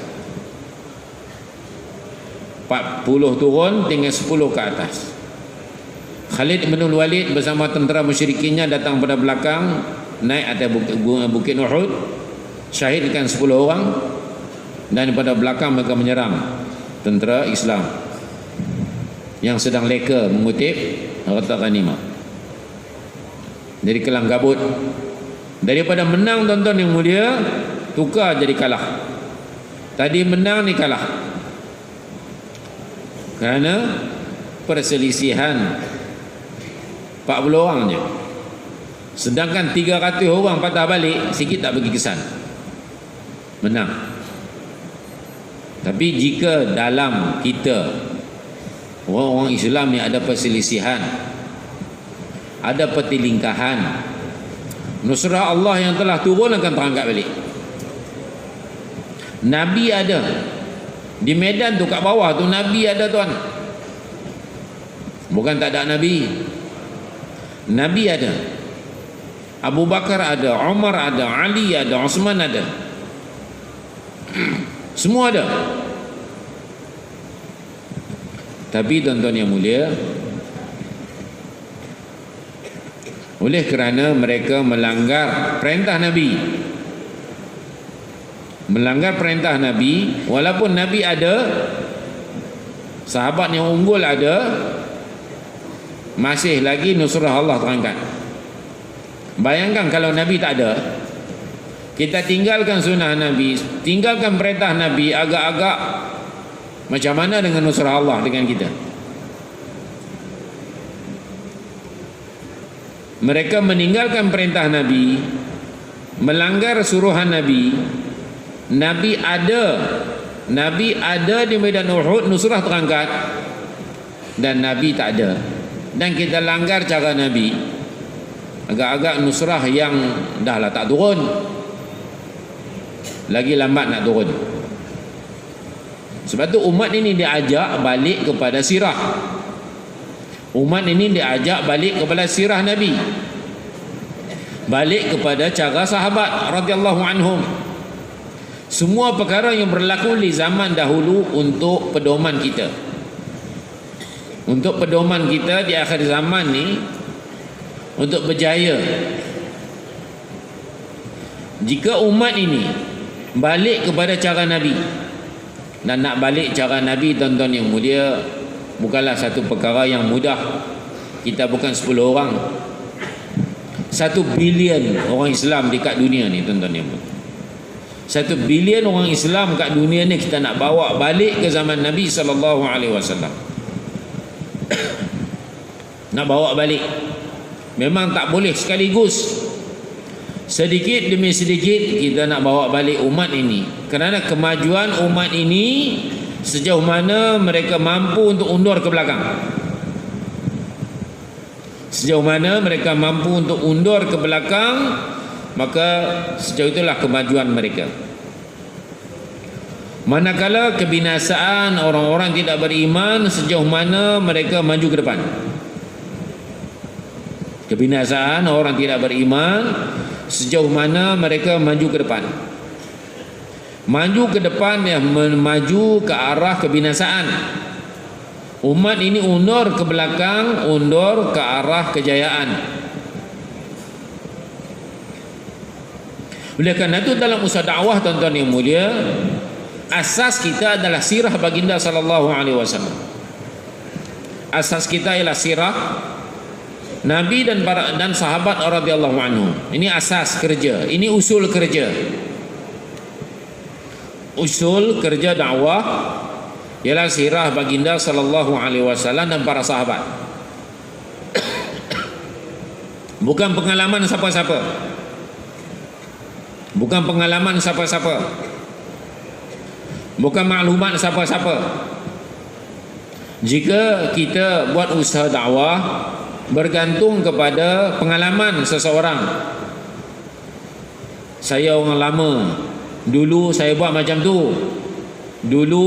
40 turun, tinggal 10 ke atas. Khalid bin Walid bersama tentera musyrikinnya datang pada belakang, naik atas bukit Uhud, syahidkan 10 orang, dan pada belakang mereka menyerang tentera Islam yang sedang leka mengutip harta ghanimah. Jadi kelam kabut. Daripada menang, tuan-tuan yang mulia, tukar jadi kalah. Tadi menang, ni kalah, kerana perselisihan 40 orang je. Sedangkan 300 orang patah balik, sikit tak bagi kesan, menang. Tapi jika dalam kita orang-orang Islam ni ada perselisihan, ada pertelingkahan, nusrah Allah yang telah turun akan terangkat balik. Nabi ada di medan tu, kat bawah tu Nabi ada, tuan. Bukan tak ada Nabi. Nabi ada, Abu Bakar ada, Umar ada, Ali ada, Osman ada, semua ada. Tapi tuan-tuan yang mulia, oleh kerana mereka melanggar perintah Nabi, walaupun Nabi ada, sahabat yang unggul ada, masih lagi nusrah Allah terangkat. Bayangkan kalau Nabi tak ada, kita tinggalkan sunnah Nabi, tinggalkan perintah Nabi, agak-agak macam mana dengan nusrah Allah dengan kita? Mereka meninggalkan perintah Nabi, melanggar suruhan Nabi. Nabi ada di medan Uhud, nusrah terangkat, dan Nabi tak ada, dan kita langgar cara Nabi, agak-agak nusrah yang dah lah tak turun, lagi lambat nak turun. Sebab tu umat ini diajak balik kepada sirah, umat ini diajak balik kepada sirah Nabi, balik kepada cara sahabat radhiyallahu anhum. Semua perkara yang berlaku di zaman dahulu untuk pedoman kita, untuk pedoman kita di akhir zaman ni, untuk berjaya. Jika umat ini balik kepada cara Nabi, dan nak balik cara Nabi, tuan-tuan yang mulia, bukanlah satu perkara yang mudah. Kita bukan 10 orang, 1 bilion orang Islam dekat dunia ni, tuan-tuan yang mulia. 1 bilion orang Islam kat dunia ni kita nak bawa balik ke zaman Nabi SAW. Nak bawa balik, memang tak boleh sekaligus. Sedikit demi sedikit kita nak bawa balik umat ini, kerana kemajuan umat ini sejauh mana mereka mampu untuk undur ke belakang. Sejauh mana mereka mampu untuk undur ke belakang, maka sejauh itulah kemajuan mereka. Manakala kebinasaan orang-orang tidak beriman, sejauh mana mereka maju ke depan. Kebinasaan orang tidak beriman, sejauh mana mereka maju ke depan. Maju ke depan ya, maju ke arah kebinasaan. Umat ini undur ke belakang, undur ke arah kejayaan. Oleh kerana itu dalam usaha dakwah tuan-tuan yang mulia, asas kita adalah sirah baginda sallallahu alaihi wasallam. Asas kita ialah sirah Nabi dan sahabat radhiyallahu anhu. Ini asas kerja, ini usul kerja. Usul kerja dakwah ialah sirah baginda sallallahu alaihi wasallam dan para sahabat. Bukan pengalaman siapa-siapa. Bukan pengalaman siapa-siapa. Bukan maklumat siapa-siapa. Jika kita buat usaha dakwah bergantung kepada pengalaman seseorang. Saya orang lama, dulu saya buat macam tu. Dulu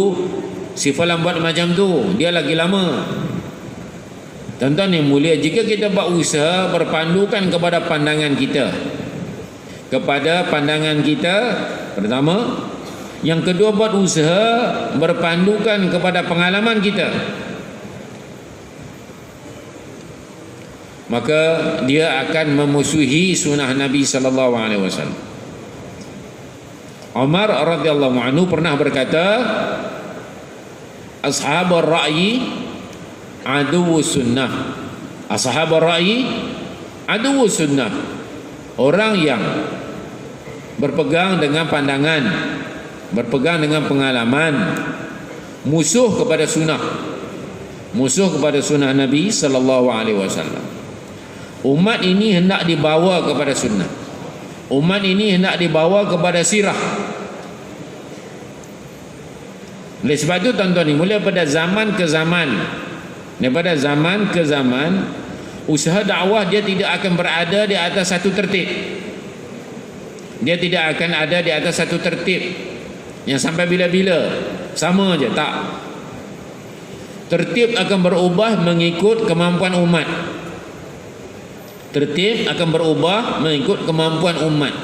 si fulan buat macam tu, dia lagi lama. Tuan-tuan yang mulia, jika kita buat usaha berpandukan kepada pandangan kita, kepada pandangan kita pertama, yang kedua buat usaha berpandukan kepada pengalaman kita, maka dia akan memusuhi sunnah Nabi sallallahu alaihi wasallam. Umar radhiyallahu anhu pernah berkata, ashabur ra'yi adu sunnah. Ashabur ra'yi adu sunnah. Orang yang berpegang dengan pandangan, berpegang dengan pengalaman, musuh kepada sunnah, musuh kepada sunnah Nabi sallallahu alaihi wasallam. Umat ini hendak dibawa kepada sunnah. Umat ini hendak dibawa kepada sirah. Oleh sebab itu tuan-tuan ini, mulai pada zaman ke zaman, daripada zaman ke zaman, usaha dakwah dia tidak akan berada di atas satu tertib. Dia tidak akan ada di atas satu tertib yang sampai bila-bila sama je, tak. Tertib akan berubah mengikut kemampuan umat. Tertib akan berubah mengikut kemampuan umat.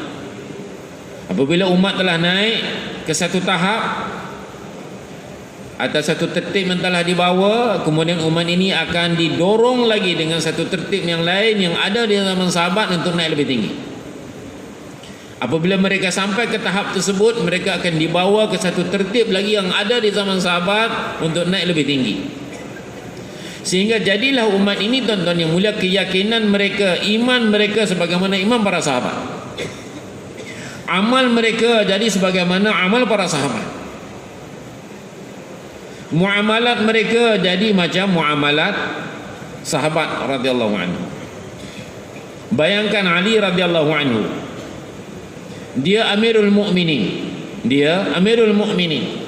Apabila umat telah naik ke satu tahap, atas satu tertib yang telah dibawa, kemudian umat ini akan didorong lagi dengan satu tertib yang lain yang ada di zaman sahabat untuk naik lebih tinggi. Apabila mereka sampai ke tahap tersebut, mereka akan dibawa ke satu tertib lagi yang ada di zaman sahabat untuk naik lebih tinggi. Sehingga jadilah umat ini tuan-tuan yang mulia, keyakinan mereka, iman mereka sebagaimana iman para sahabat. Amal mereka jadi sebagaimana amal para sahabat. Muamalat mereka jadi macam muamalat sahabat radhiyallahu anhu. Bayangkan Ali radhiyallahu anhu, dia Amirul Mukminin. Dia Amirul Mukminin.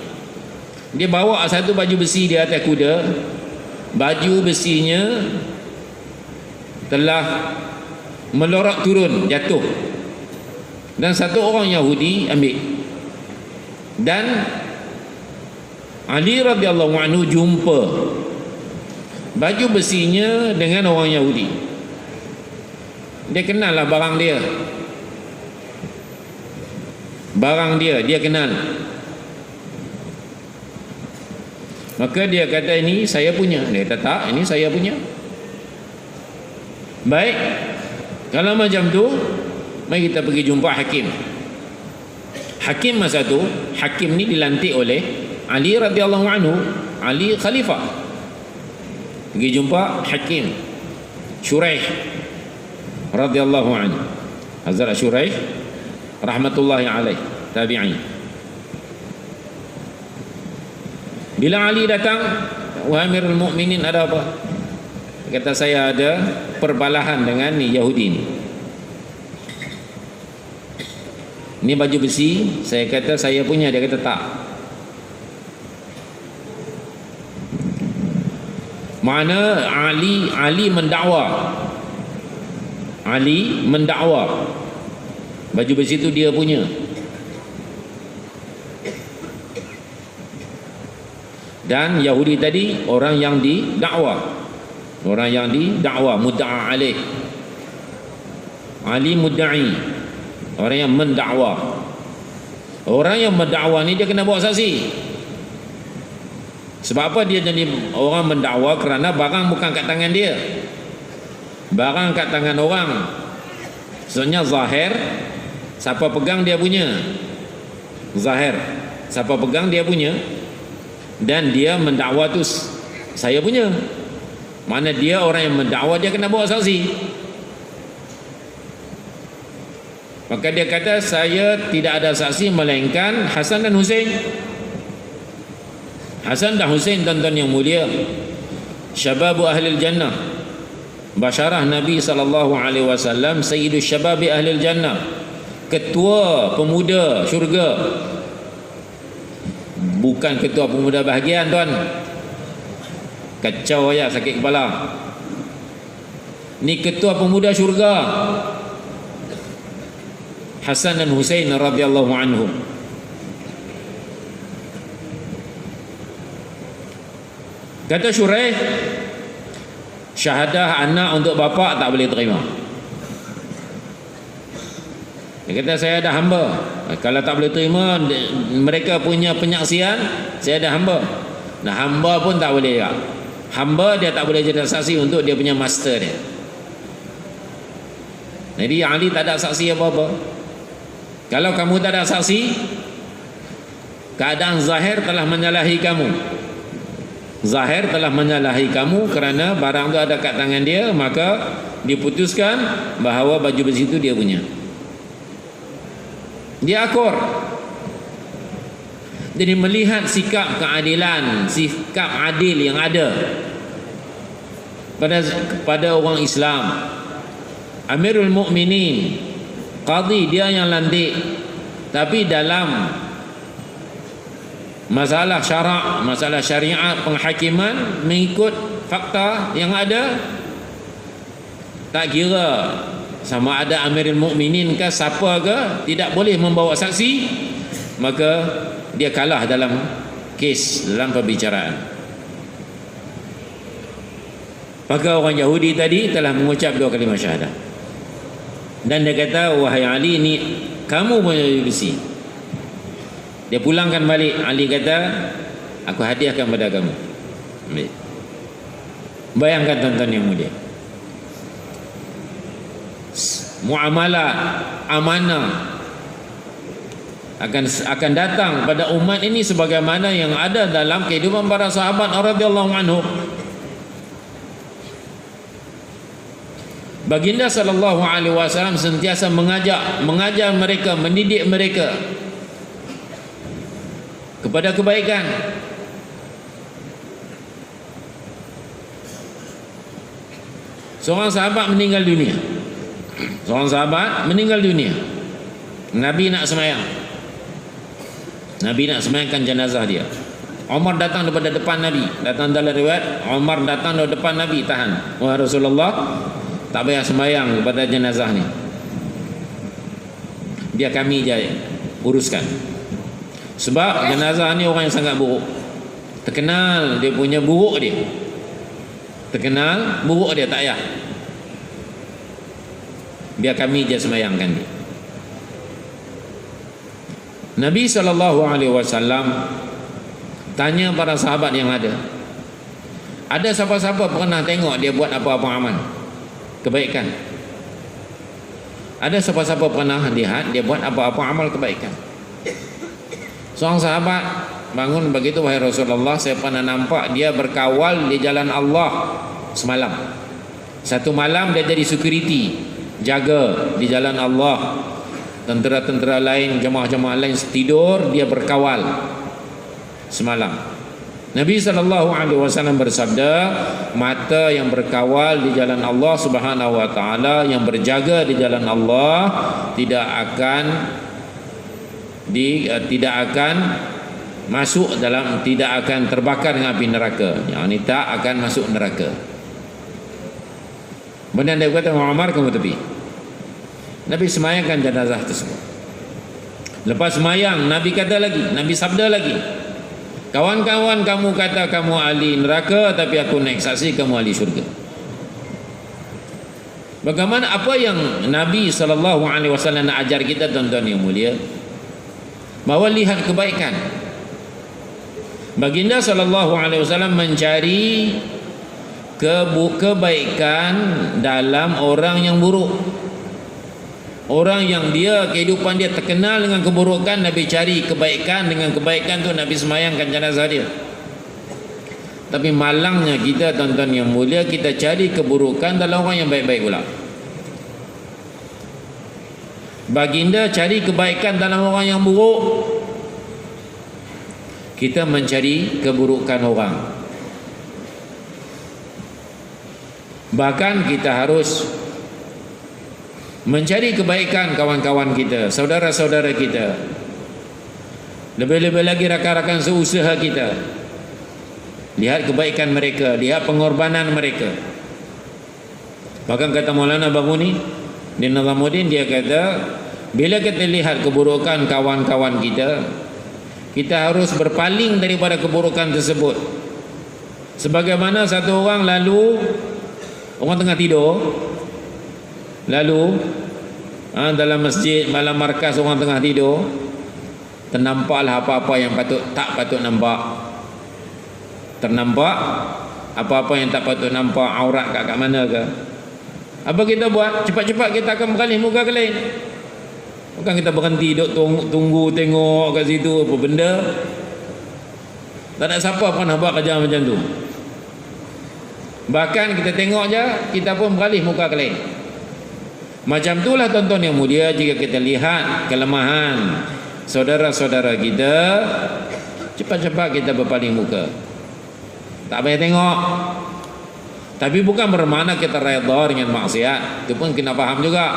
Dia bawa satu baju besi di atas kuda. Baju besinya telah melorot turun, jatuh, dan satu orang Yahudi ambil. Dan Ali radhiyallahu anhu jumpa baju besinya dengan orang Yahudi. Dia kenal lah barang dia. Barang dia kenal. Maka dia kata, ini saya punya. Dia kata, tak, ini saya punya. Baik, kalau macam tu, mari kita pergi jumpa hakim. Hakim masa tu, hakim ni dilantik oleh Ali radhiyallahu anhu, Ali khalifah. Pergi jumpa hakim Shuraih radhiyallahu anhu, Hazrat Shuraih rahmatullahi alaih, tabi'i. Bila Ali datang, wahai Amirul Mukminin, ada apa? Kata, saya ada perbalahan dengan ni Yahudi ni. Ini baju besi. Saya kata saya punya. Dia kata tak. Mana Ali mendakwa. Ali mendakwa baju besi itu dia punya. Dan Yahudi tadi orang yang didakwa, orang yang didakwa, mudda'a alaih. Ali mudda'i, orang yang mendakwa. Orang yang mendakwa ni dia kena bawa saksi. Sebab apa dia jadi orang mendakwa? Kerana barang bukan kat tangan dia, barang kat tangan orang. Sebenarnya zahir Siapa pegang dia punya. Zahir. Siapa pegang dia punya. Dan dia mendakwa tu saya punya. Mana dia orang yang mendakwa, dia kena bawa saksi. Maka dia kata, saya tidak ada saksi melainkan Hasan dan Husain. Hasan dan Husain, tuan-tuan yang mulia, syababu ahlil jannah. Basyarah Nabi SAW, Sayyidus syababi ahlil jannah, ketua pemuda syurga. Bukan ketua pemuda bahagian, tuan. Kacau ya, sakit kepala. Ni ketua pemuda syurga, Hasan dan Husain radhiyallahu anhum. Kata Syuraih, syahadah anak untuk bapa tak boleh terima. Dia kata, saya ada hamba. Kalau tak boleh terima mereka punya penyaksian, saya ada hamba. Nah, hamba pun tak boleh ya. Hamba dia tak boleh jadi saksi untuk dia punya master dia. Jadi Ali tak ada saksi apa-apa. Kalau kamu tak ada saksi, keadaan zahir telah menyalahi kamu. Zahir telah menyalahi kamu kerana barang tu ada kat tangan dia, maka diputuskan bahawa baju besi itu dia punya. Dia akor. Jadi melihat sikap keadilan, sikap adil yang ada pada orang Islam, Amirul Mukminin, qadhi dia yang lantik, tapi dalam masalah syarak, masalah syariat, penghakiman mengikut fakta yang ada, tak kira sama ada Amirul Mukminin ke siapa ke, tidak boleh membawa saksi, maka dia kalah dalam kes, dalam perbicaraan. Maka orang Yahudi tadi telah mengucap 2 kalimah syahadah. Dan dia kata, wahai Ali, ni kamu punya besi. Dia pulangkan balik. Ali kata, aku hadiahkan pada kamu. Ambil. Bayangkan tuan-tuan yang mulia, muamalah amanah akan datang pada umat ini sebagaimana yang ada dalam kehidupan para sahabat radhiyallahu anhum. Baginda sallallahu alaihi wasallam sentiasa mengajar mereka, mendidik mereka kepada kebaikan. Seorang sahabat meninggal dunia. Nabi nak sembahyang. Nabi nak semayangkan jenazah dia. Umar datang daripada depan Nabi. Datang dalam riwayat, Umar datang dari depan Nabi, tahan. Wahai Rasulullah, tak payah sembayang kepada jenazah ni, biar kami je uruskan. Sebab jenazah ni orang yang sangat buruk. Terkenal dia punya buruk dia. Terkenal buruk dia, tak payah. Biar kami je sembayangkan dia. Nabi SAW tanya para sahabat yang ada siapa-siapa pernah tengok dia buat apa-apa amal kebaikan? Ada siapa-siapa pernah lihat dia buat apa-apa amal kebaikan? Seorang sahabat bangun begitu, wahai Rasulullah, saya pernah nampak dia berkawal di jalan Allah semalam. Satu malam dia jadi security, jaga di jalan Allah. Tentera-tentera lain, jemaah-jemaah lain tidur, dia berkawal semalam. Nabi SAW bersabda, mata yang berkawal di jalan Allah Subhanahu wa taala, yang berjaga di jalan Allah, tidak akan masuk dalam, tidak akan terbakar dengan api neraka. Yang ini tak akan masuk neraka. Benar dia kata, Umar, kamu tepi. Nabi semayangkan jenazah tersebut. Lepas semayang, Nabi kata lagi, Nabi sabda lagi, kawan-kawan kamu kata kamu ahli neraka, tapi aku naik saksi kamu ahli syurga. Bagaimana, apa yang Nabi SAW nak ajar kita, tuan-tuan yang mulia, bahawa lihat kebaikan. Baginda SAW mencari kebaikan dalam orang yang buruk. Orang yang dia kehidupan dia terkenal dengan keburukan, Nabi cari kebaikan, dengan kebaikan tu Nabi semayangkan jenazah dia. Tapi malangnya kita, tuan-tuan yang mulia, kita cari keburukan dalam orang yang baik-baik pula. Baginda cari kebaikan dalam orang yang buruk, kita mencari keburukan orang. Bahkan kita harus mencari kebaikan kawan-kawan kita, saudara-saudara kita, lebih-lebih lagi rakan-rakan seusaha kita. Lihat kebaikan mereka, lihat pengorbanan mereka. Bahkan kata Maulana Babuni di Nazamuddin, dia kata, bila kita lihat keburukan kawan-kawan kita, kita harus berpaling daripada keburukan tersebut. Sebagaimana satu orang lalu, orang tengah tidur, lalu dalam masjid, malam markas orang tengah tidur, ternampaklah apa-apa yang tak patut nampak. Ternampak apa-apa yang tak patut nampak, aurat kat mana ke. Apa kita buat? Cepat-cepat kita akan beralih muka ke lain. Bukan kita berhenti duduk tunggu tengok kat situ apa benda. Tak ada siapa pernah buat kerja macam tu. Bahkan kita tengok je, kita pun beralih muka ke lain. Macam itulah tuan-tuan yang mulia, jika kita lihat kelemahan saudara-saudara kita, cepat-cepat kita berpaling muka. Tak payah tengok. Tapi bukan bermakna kita redha dengan maksiat. Itu pun kena faham juga.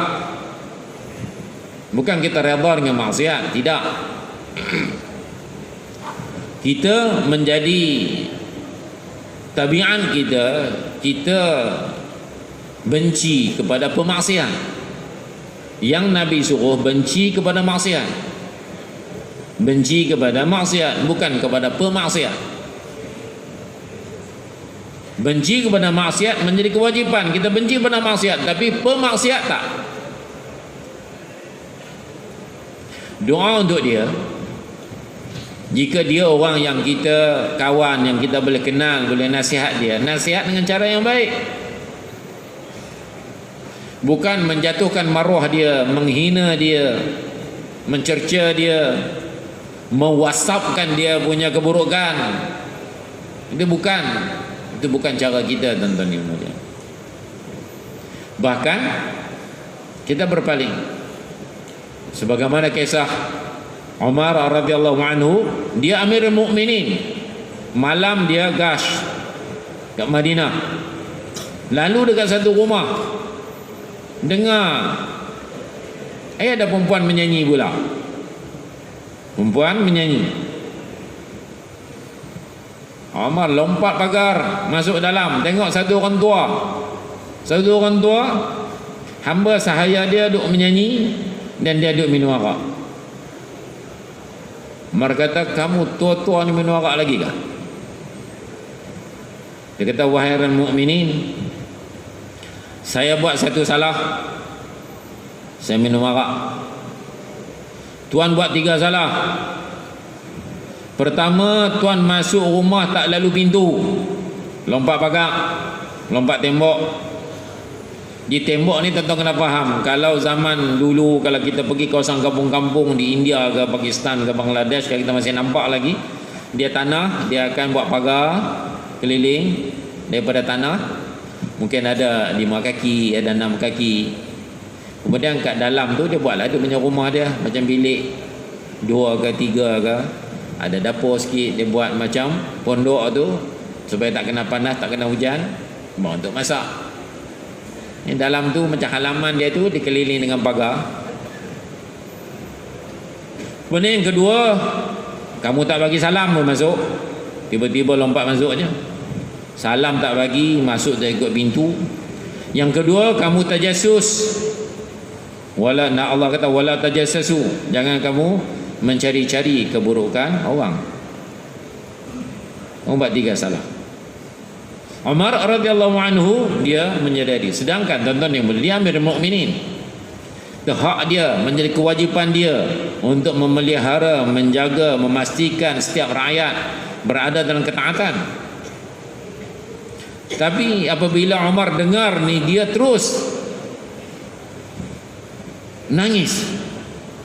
Bukan kita redha dengan maksiat, tidak. Kita menjadi tabiat kita benci kepada pemaksiat. Yang Nabi suruh benci kepada maksiat. Benci kepada maksiat, bukan kepada pemaksiat. Benci kepada maksiat menjadi kewajipan. Kita benci kepada maksiat, tapi pemaksiat tak. Doa untuk dia, jika dia orang yang kita kawan, yang kita boleh kenal, boleh nasihat dia, nasihat dengan cara yang baik. Bukan menjatuhkan maruah dia, menghina dia, mencerca dia, mewasapkan dia punya keburukan. Itu bukan cara kita, tuan-tuan yang mulia. Bahkan kita berpaling. Sebagaimana kisah Umar radhiyallahu anhu, dia Amirul Mukminin. Malam dia gash kat Madinah. Lalu dekat satu rumah, dengar ada perempuan menyanyi pula. Perempuan menyanyi. Umar lompat pagar, masuk dalam, tengok satu orang tua. Satu orang tua, hamba sahaya dia duduk menyanyi dan dia duduk minum arak. Umar kata, kamu tua-tua ni minum arak lagi kah? Dia kata, wahai mukminin, saya buat satu salah, saya minum arak. Tuan buat 3 salah. Pertama, tuan masuk rumah tak lalu pintu, lompat pagar, lompat tembok. Di tembok ni tuan-tuan kena faham, kalau zaman dulu, kalau kita pergi kawasan kampung-kampung di India ke Pakistan ke Bangladesh, kalau kita masih nampak lagi, dia tanah, dia akan buat pagar keliling daripada tanah. Mungkin ada 5 kaki, ada 6 kaki. Kemudian kat dalam tu dia buatlah dia punya rumah dia, macam bilik 2 ke 3 ke. Ada dapur sikit, dia buat macam pondok tu supaya tak kena panas, tak kena hujan, mau untuk masak. Yang dalam tu macam halaman dia tu dikeliling dengan pagar. Kemudian yang kedua, kamu tak bagi salam pun masuk, tiba-tiba lompat masuk aja. Salam tak bagi, masuk tak ikut pintu. Yang kedua, kamu tajasus. Allah kata wala tajassasu, jangan kamu mencari-cari keburukan orang. Buat 3 salah. Umar radhiyallahu anhu dia menyadari. Sedangkan tuan-tuan yang mulia, dia Amirul Mukminin. Hak dia, menjadi kewajipan dia untuk memelihara, menjaga, memastikan setiap rakyat berada dalam ketaatan. Tapi apabila Umar dengar ni, dia terus nangis,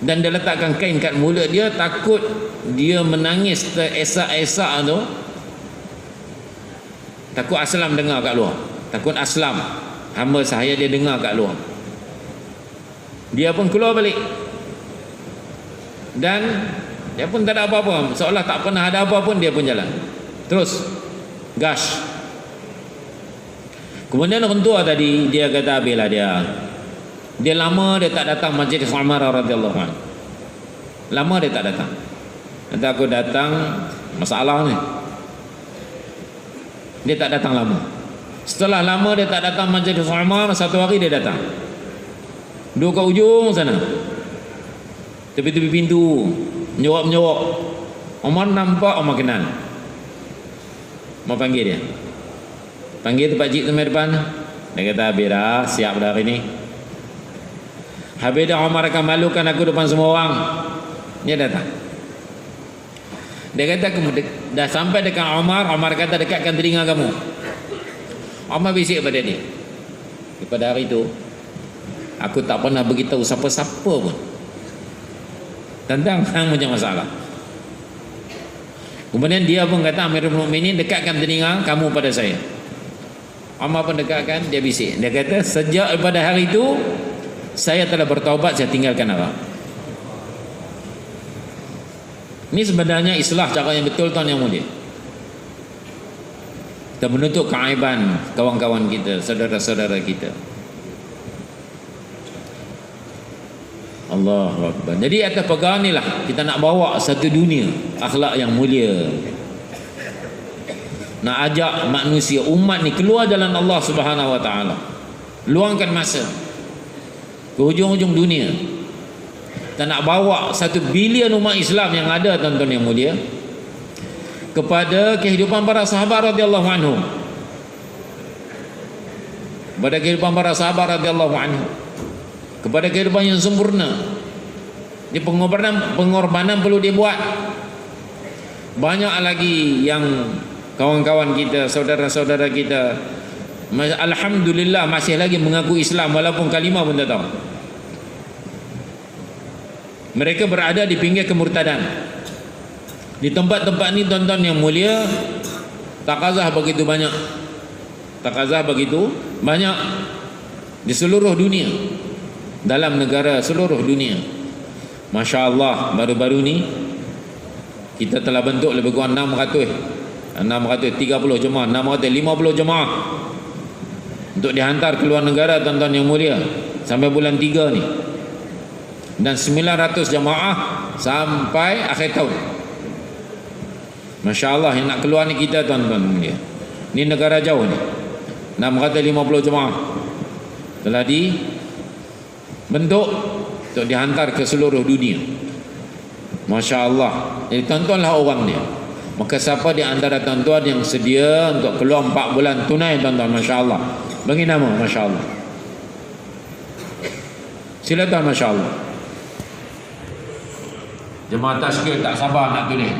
dan dia letakkan kain kat mulut dia, takut dia menangis teresak-esak tu, takut Aslam dengar kat luar, takut Aslam hamba sahaya dia dengar kat luar. Dia pun keluar balik, dan dia pun tak ada apa-apa, seolah tak pernah ada apa pun. Dia pun jalan terus gas. Kemudian orang tua tadi, dia kata habislah dia lama dia tak datang Masjid Umar radhiyallahu anhu. Lama dia tak datang. Kata aku datang masalah ni. Dia tak datang lama. Setelah lama dia tak datang Masjid Umar, satu hari dia datang. Duduk kat ujung sana, tepi-tepi pintu, menyorok-menyorok. Umar nampak, Umar kenal. Mau panggil dia. Panggil tu pakcik tu main depan. Dia kata habis dah, siap dah hari ni. Habis dah Umar akan malukan aku depan semua orang. Dia datang. Dia kata dah sampai dekat Umar. Umar kata dekatkan telinga kamu. Umar bisik pada dia. Pada hari itu aku tak pernah beritahu siapa-siapa pun tentang hang punya masalah. Kemudian dia pun kata, Amirul Mukminin, dekatkan telinga kamu pada saya. Umar pun dekatkan, dia bisik. Dia kata, sejak pada hari itu saya telah bertaubat, saya tinggalkan Arab. Ini sebenarnya islah cara yang betul, tuan yang mulia. Kita menutup keaiban kawan-kawan kita, saudara-saudara kita. Allahu Akbar. Jadi atas perkara ni lah kita nak bawa satu dunia akhlak yang mulia. Nak ajak manusia, umat ni keluar jalan Allah Subhanahu wa taala. Luangkan masa ke hujung-hujung dunia. Kita nak bawa 1 bilion umat Islam yang ada, tuan-tuan yang mulia, kepada kehidupan para sahabat radhiyallahu anhum. Kepada kehidupan para sahabat radhiyallahu anhum. Kepada kehidupan yang sempurna. Di pengorbanan perlu dibuat. Banyak lagi yang kawan-kawan kita, saudara-saudara kita, alhamdulillah masih lagi mengaku Islam walaupun kalimah pun tak tahu. Mereka berada di pinggir kemurtadan. Di tempat-tempat ni, tuan-tuan yang mulia, takazah begitu banyak. Takazah begitu banyak di seluruh dunia, dalam negara seluruh dunia. Masya Allah, baru-baru ni kita telah bentuk lebih kurang 630 jemaah, 650 jemaah untuk dihantar ke luar negara, tuan-tuan yang mulia, sampai bulan 3 ni, dan 900 jemaah sampai akhir tahun. Masya Allah, yang nak keluar ni kita, tuan-tuan mulia. Ni negara jauh ni. 650 jemaah telah dibentuk untuk dihantar ke seluruh dunia. Masya Allah. Jadi tuan-tuanlah orang dia. Maka siapa di antara tuan-tuan yang sedia untuk keluar 4 bulan tunai, tuan-tuan, Masya Allah, bagi nama, Masya Allah. Sila tuan, Masya Allah. Jemaah tazkir tak sabar nak tulis.